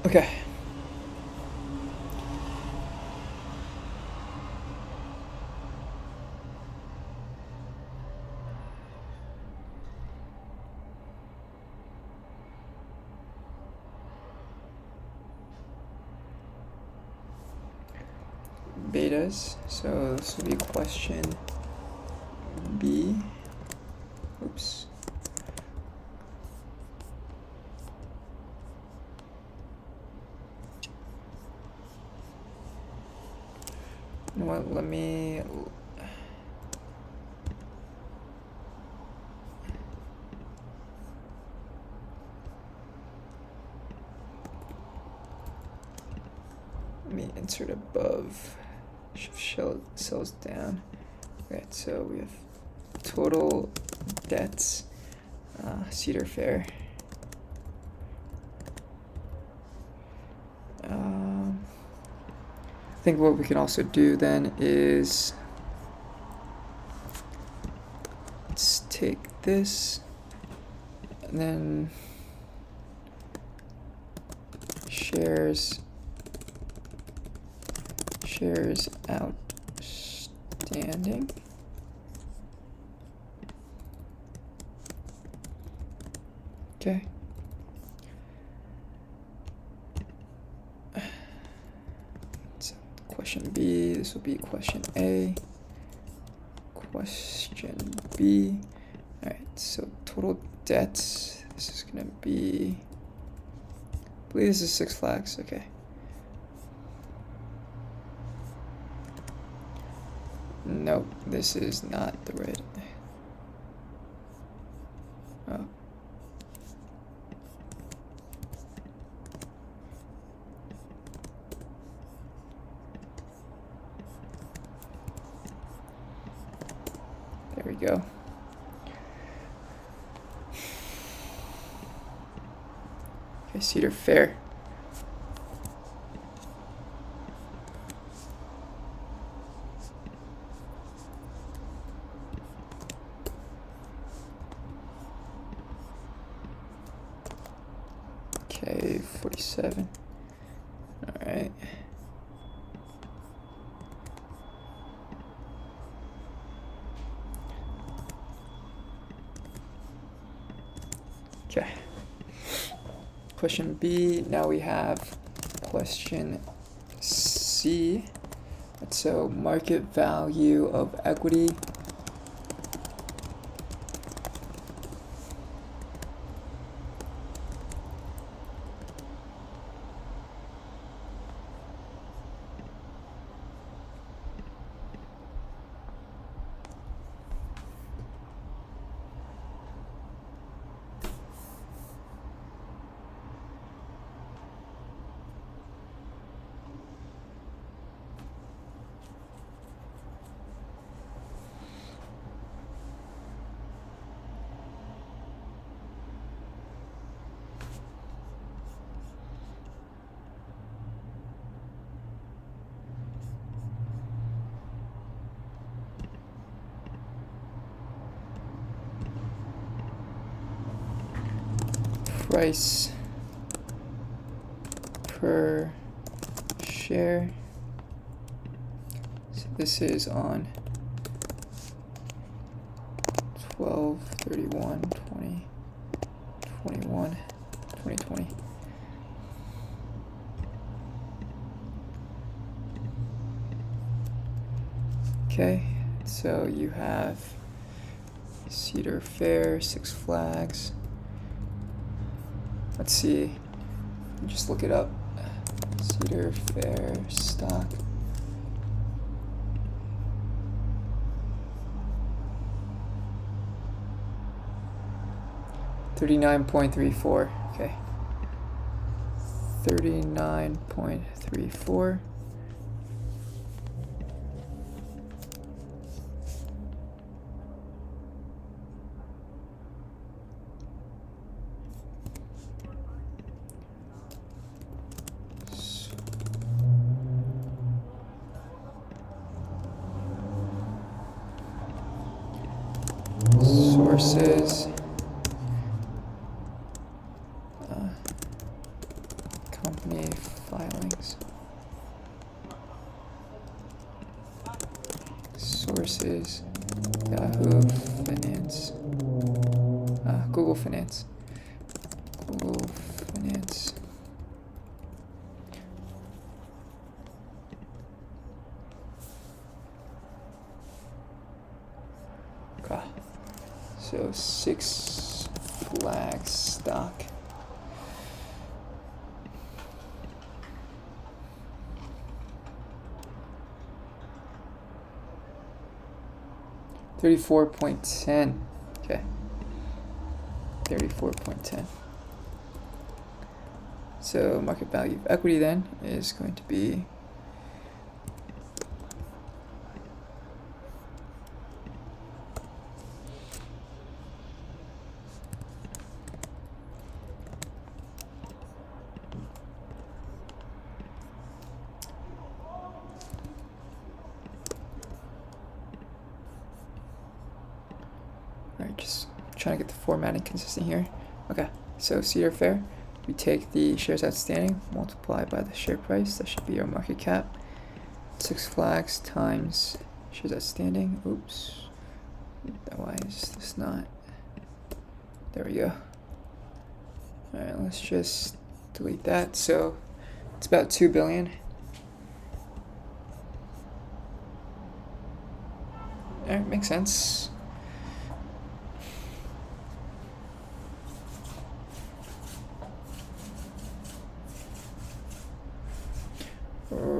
okay. Betas, so this will be question B. Oops. You know what, let me insert above, shift cells down. Okay, so we have total debts, Cedar Fair. I think what we can also do then is let's take this and then shares outstanding. Okay. So question B, this will be question A. Question B. Alright, so total debts, this is gonna be, I believe this is 6 flags, okay. Nope, this is not the right. Oh. There we go. Okay, Cedar Fair. Okay, 47. All right. Okay. Question B. Now we have question C. So market value of equity price per share. So this is on 12/31/2020. Okay, so you have Cedar Fair, Six Flags. Let's see, just look it up. Cedar Fair stock. $39.34. Okay. 39.34. Sources. Company filings. Sources. Yahoo Finance. Google Finance. Google Finance. So Six Flags stock. $34.10. Okay. 34.10. So market value of equity then is going to be just trying to get the formatting consistent here. Okay, so Cedar Fair, we take the shares outstanding, multiply by the share price, that should be our market cap. Six Flags times shares outstanding. Oops, why is this not? There we go. Alright, let's just delete that. So it's about 2 billion. Alright, makes sense.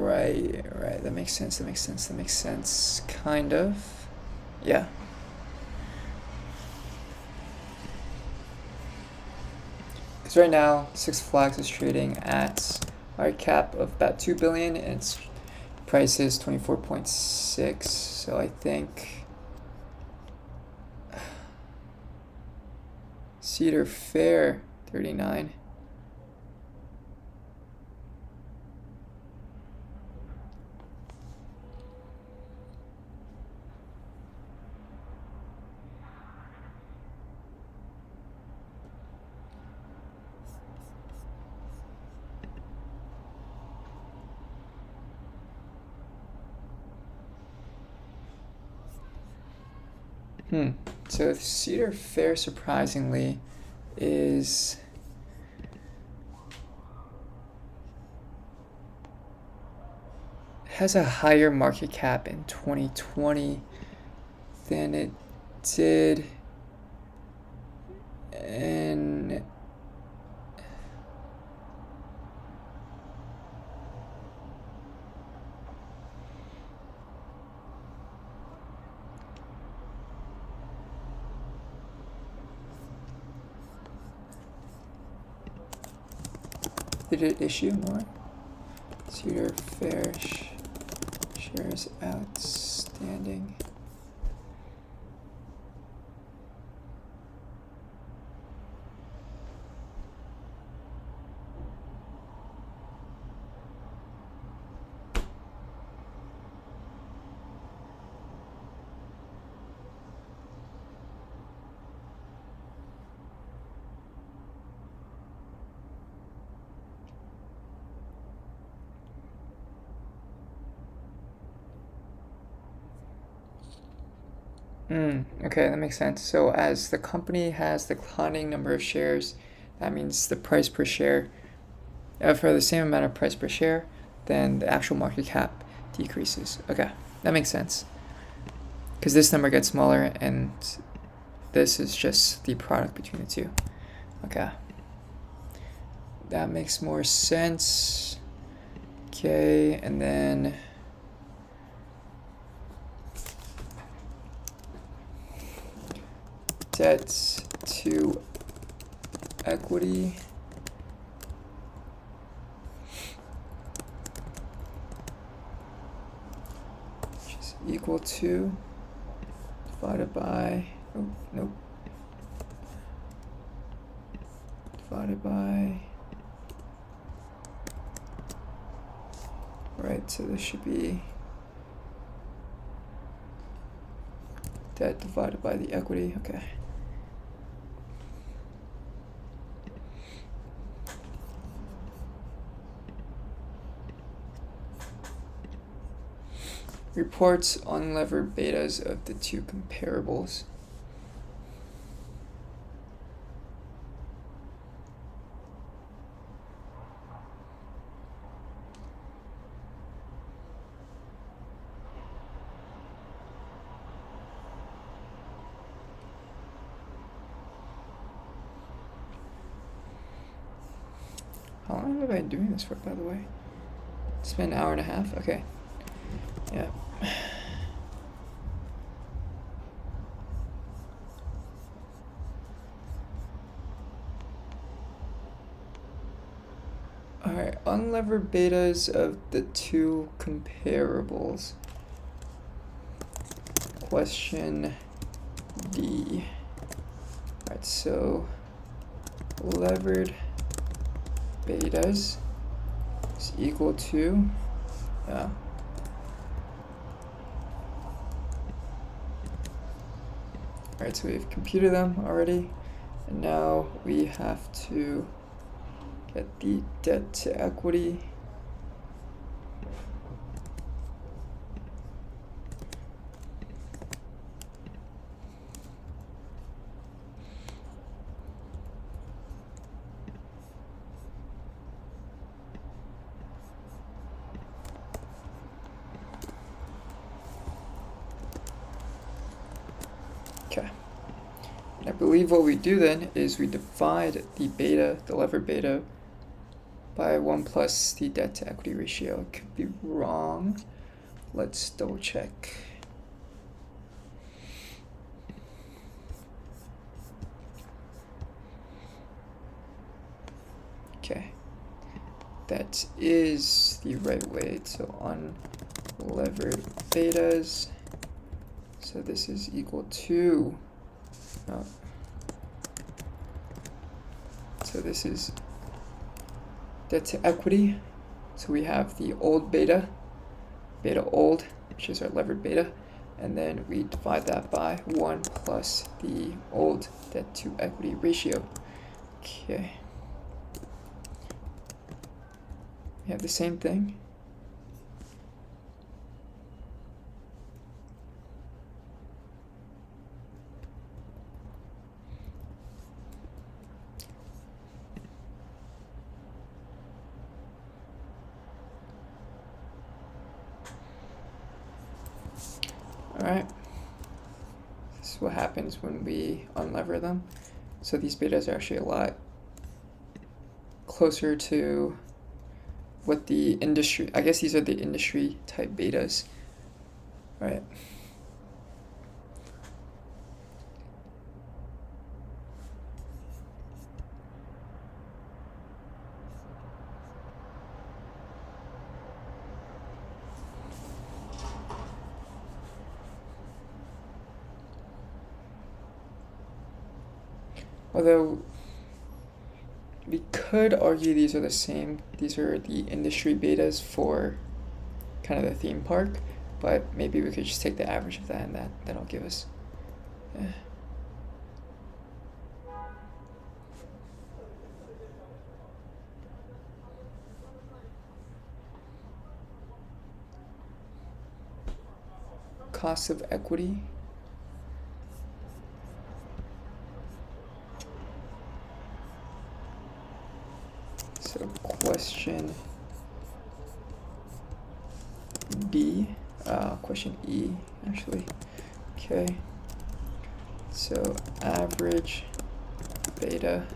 Right, that makes sense, kind of. Yeah. Because right now, Six Flags is trading at our cap of about 2 billion, and its price is 24.6, so I think Cedar Fair, 39. So Cedar Fair, surprisingly, is has a higher market cap in 2020 than it did in did it issue more? Cedar Fair shares outstanding. Okay, that makes sense. So as the company has declining number of shares, that means the price per share, for the same amount of price per share, then the actual market cap decreases. Okay, that makes sense. Because this number gets smaller and this is just the product between the two. Okay. That makes more sense. Okay, and then debt to equity. Which is equal to divided by, oh, nope. Divided by, right, so this should be debt divided by the equity, okay. Reports unlevered betas of the two comparables. How long have I been doing this for, by the way? It's been an hour and a half? Okay. Yeah. Alright, unlevered betas of the two comparables. Question D. Alright, so levered betas is equal to, alright, so we've computed them already, and now we have to get the debt to equity. Okay. And I believe what we do then is we divide the beta, the levered beta, by 1 plus the debt to equity ratio. It could be wrong. Let's double check. Okay. That is the right way. So unlevered betas. So this is equal to, so this is debt to equity. So we have the old beta old, which is our levered beta, and then we divide that by 1 plus the old debt to equity ratio. Okay. We have the same thing. Alright. This is what happens when we unlever them. So these betas are actually a lot closer to what the industry, I guess these are the industry type betas, right? Although we could argue these are the same. These are the industry betas for kind of the theme park, but maybe we could just take the average of that, and that'll give us. Cost of equity. So question B, question E actually. Okay. So average beta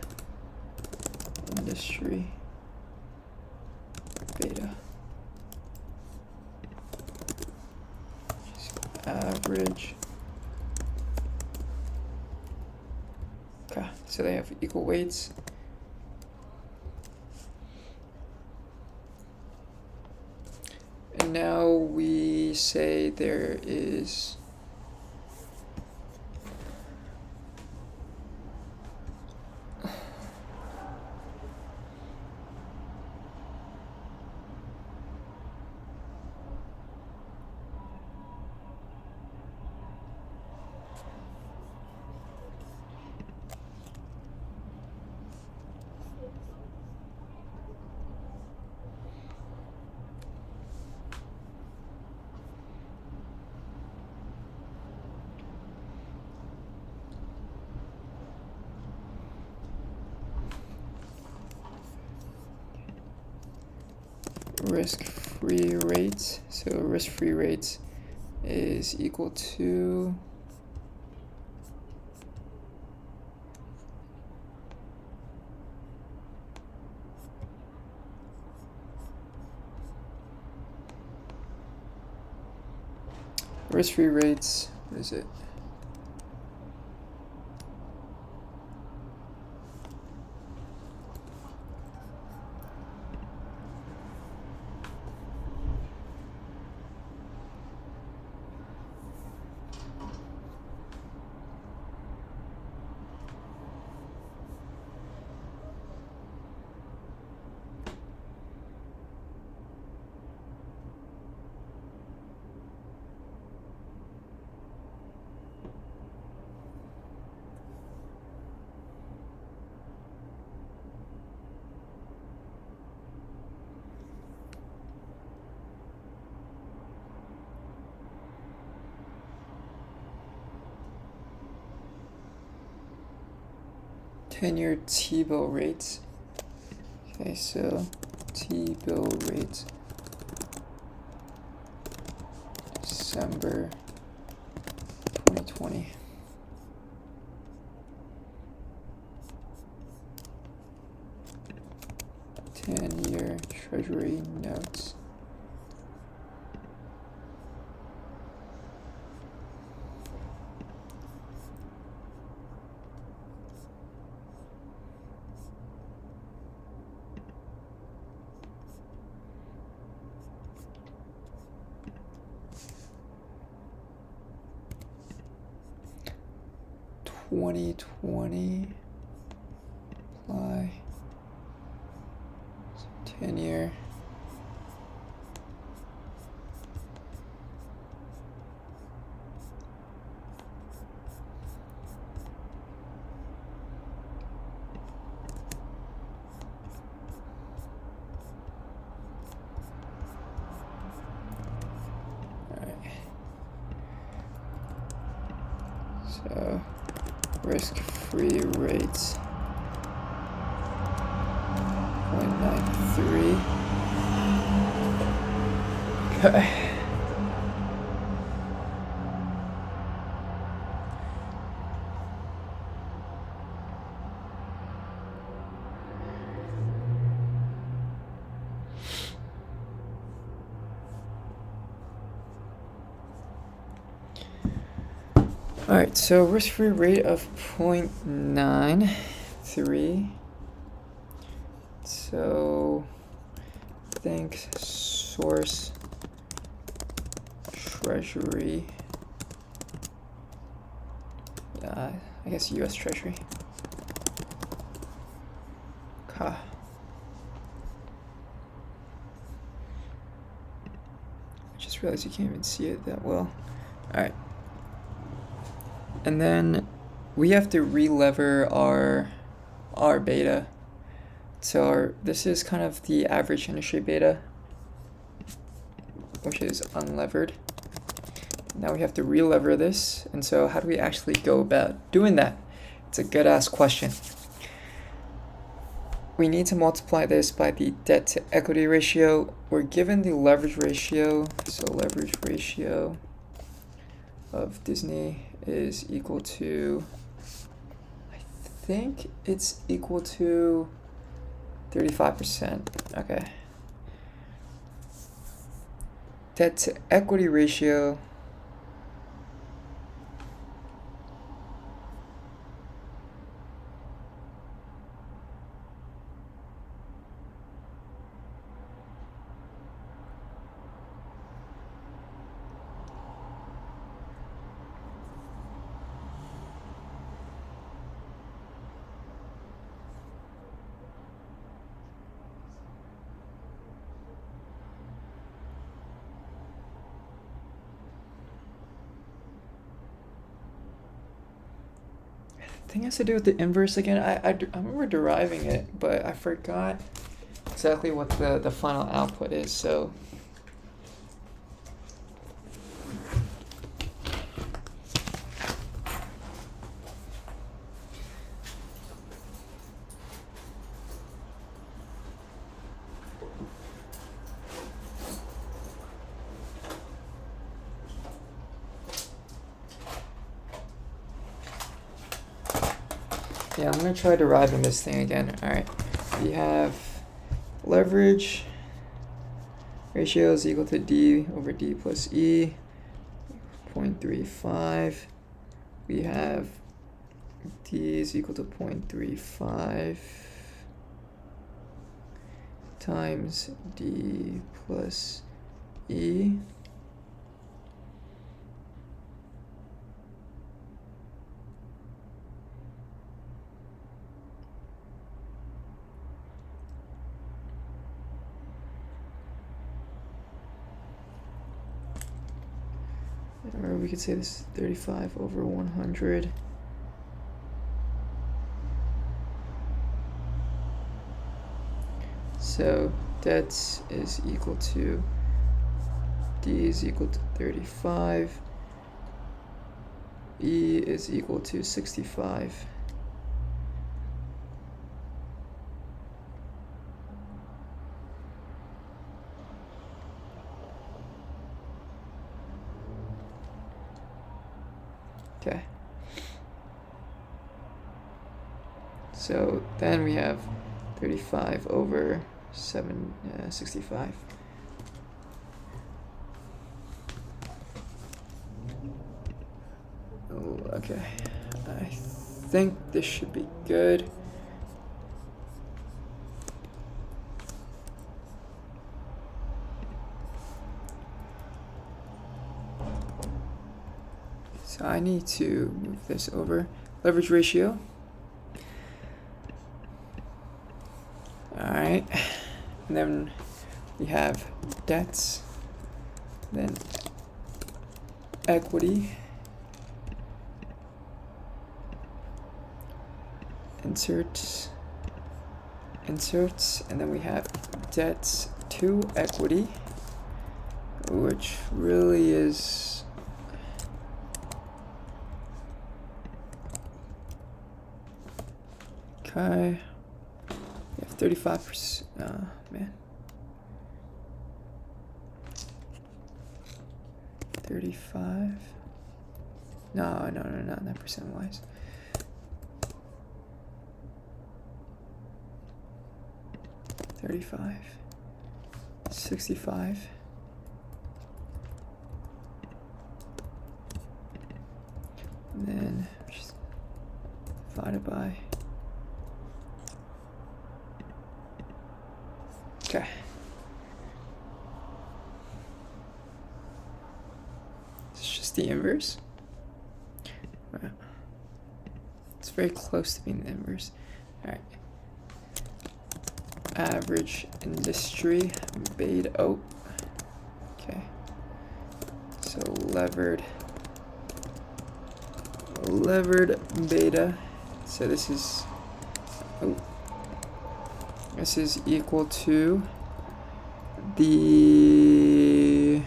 industry beta. So average. Okay, so they have equal weights. And now we say there is risk-free rates. So risk-free rates is equal to risk-free rates, what is it? Ten-year T-bill rates. Okay, so T-bill rates December 2020. Ten-year Treasury notes. $20.20 apply 10-year. So risk-free rates 0.93. Okay. Alright, so risk-free rate of 0.93. So think source Treasury. I guess US Treasury. I just realized you can't even see it that well. Alright. And then we have to relever our beta. So this is kind of the average industry beta, which is unlevered. Now we have to relever this. And so how do we actually go about doing that? It's a good ass question. We need to multiply this by the debt to equity ratio. We're given the leverage ratio. So leverage ratio of Disney is equal to, I think it's equal to 35%. Okay. Debt to equity ratio. I think it has to do with the inverse again. I remember deriving it, but I forgot exactly what the final output is. So yeah, I'm gonna try deriving this thing again. All right, we have leverage ratio is equal to D over D plus E, 0.35. We have D is equal to 0.35 times D plus E. Or we could say this is 35 over 100. So debt is equal to D is equal to 35. E is equal to 65. Okay. So then we have 35 over 65. Oh, okay. I think this should be good. So I need to move this over. Leverage ratio. Alright. And then we have debts. Then equity. Inserts. And then we have debts to equity, which really is okay. We have 35%. Man. 35. No, not percent wise. 35, 65, and divided by. Okay. It's just the inverse. Right. It's very close to being the inverse. All right. Average industry beta. Oh. Okay. So levered beta. So this is equal to the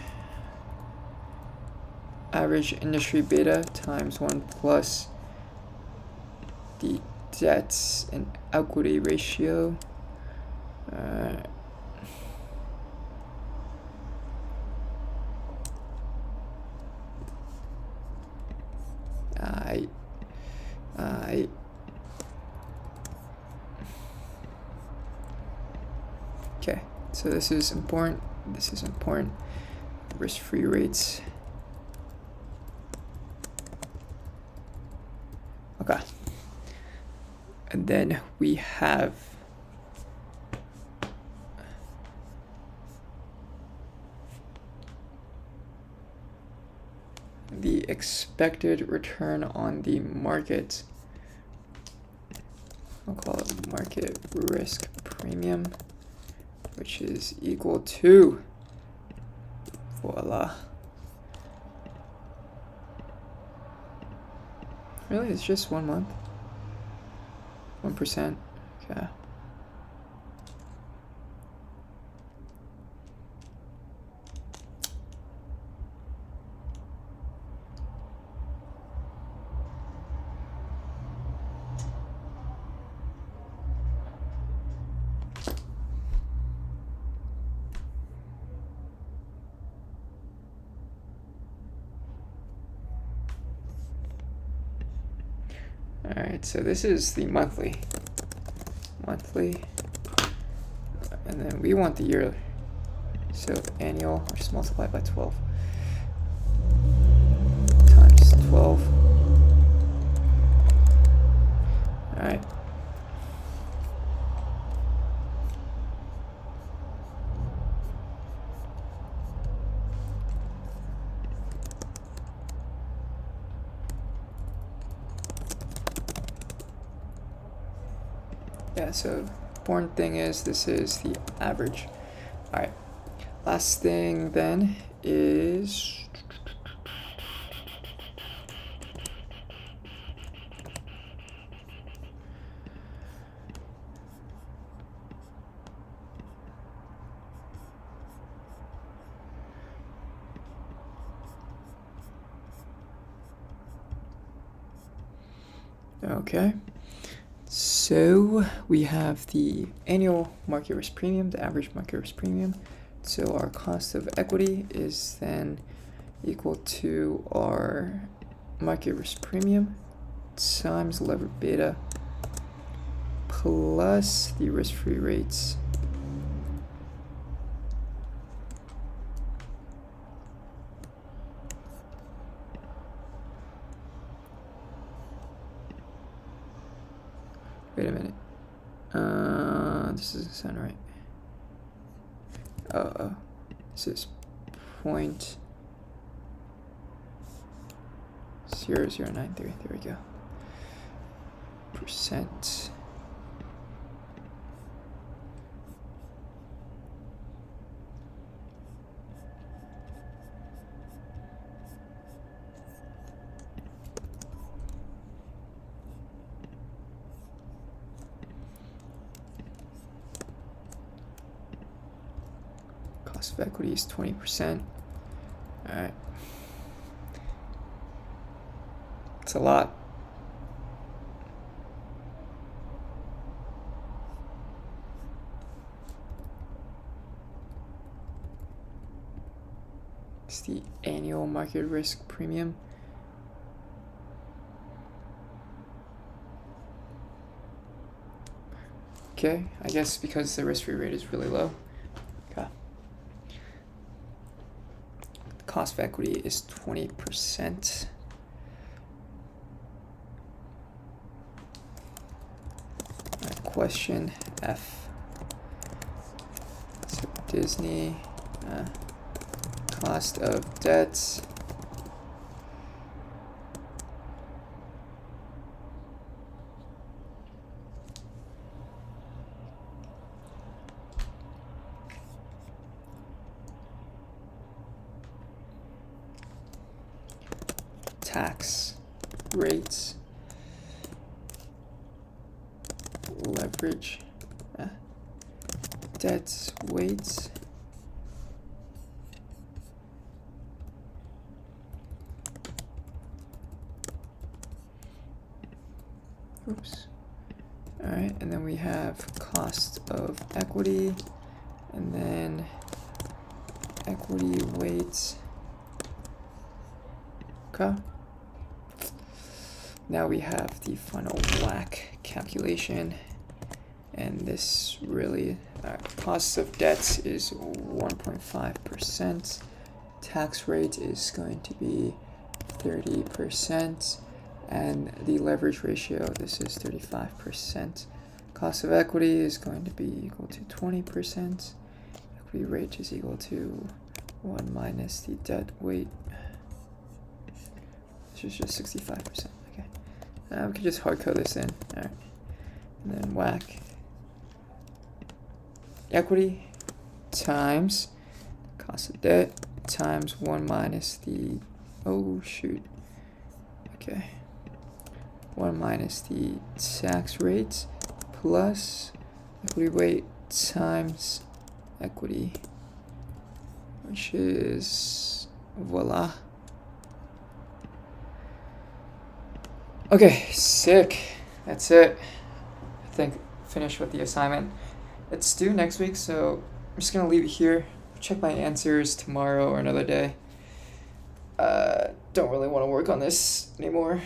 average industry beta times 1 plus the debts and equity ratio. Okay, so this is important. This is important. Risk-free rates. Okay. And then we have the expected return on the market. I'll call it market risk premium, which is equal to, voila. Really, it's just 1 month? 1%, okay. All right, so this is the monthly, and then we want the yearly. So annual, I'll just multiply by 12 times 12. All right. Yeah, so important thing is this is the average. All right, last thing then is okay. So we have the annual market risk premium, the average market risk premium. So our cost of equity is then equal to our market risk premium times levered beta plus the risk-free rates. Wait a minute. This doesn't sound right. This is 0.0093. There we go. Percent. Cost of equity is 20%. All right. It's a lot. It's the annual market risk premium. Okay, I guess because the risk-free rate is really low. Okay. Cost of equity is 20%. question F. So Disney, cost of debt, tax rates, leverage, debt weights, oops. All right, and then we have cost of equity, and then equity weights. Okay. Now we have the final WACC calculation, and this really, cost of debts is 1.5%. Tax rate is going to be 30%, and the leverage ratio, this is 35%. Cost of equity is going to be equal to 20%. Equity rate is equal to 1 minus the debt weight, which is just 65%. Okay. We can just hard code this in. All right. And then WACC. Equity times cost of debt times 1 minus the, oh shoot. Okay. 1 minus the tax rate plus equity weight times equity, which is, voila. Okay, sick. That's it. I think finished with the assignment. It's due next week, so I'm just gonna leave it here. Check my answers tomorrow or another day. Don't really want to work on this anymore.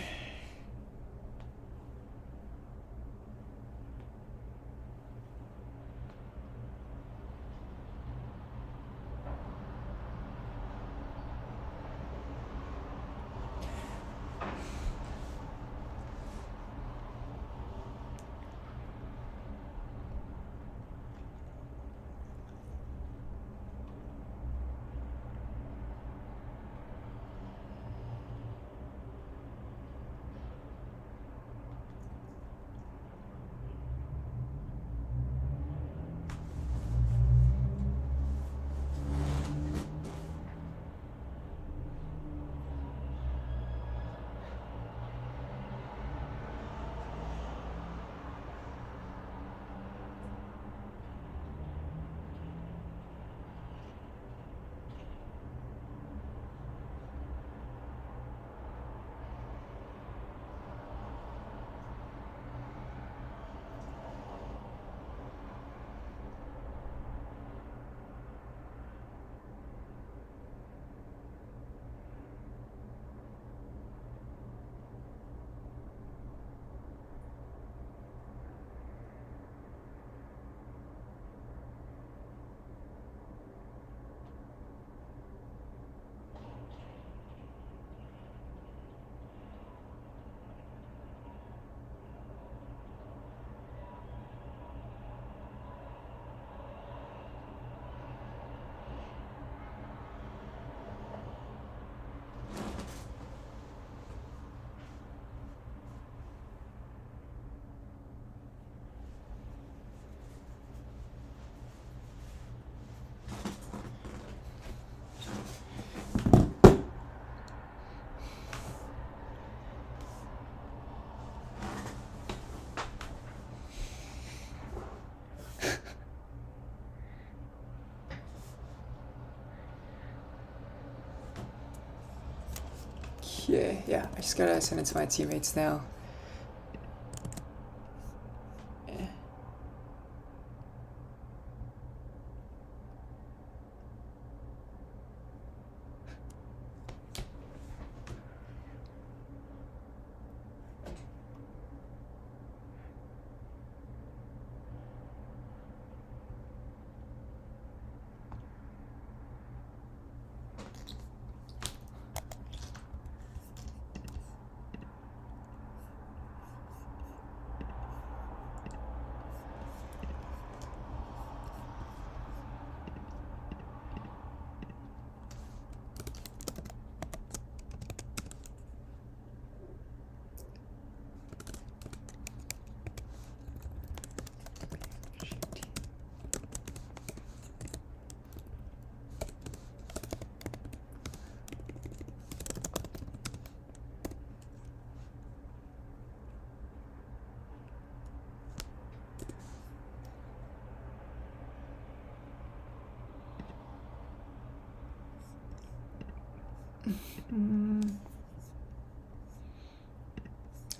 Yeah, I just gotta send it to my teammates now.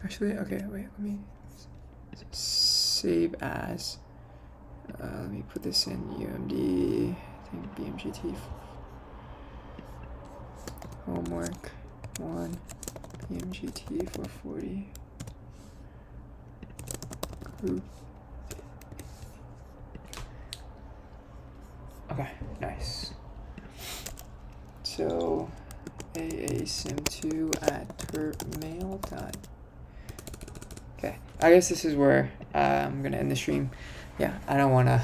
Actually, okay, wait, let me save as. Let me put this in UMD, I think BMGT. Homework 1, BMGT 440. Group. Okay, nice. So aasim2 at termail dot. Okay, I guess this is where I'm gonna end the stream. Yeah, I don't want to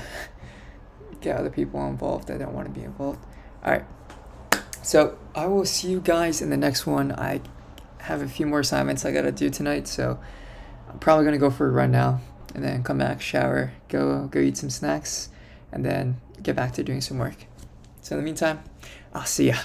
get other people involved. I don't want to be involved. All right. So I will see you guys in the next one. I have a few more assignments I gotta do tonight, so I'm probably gonna go for a run now, and then come back, shower, go eat some snacks, and then get back to doing some work. So in the meantime, I'll see ya.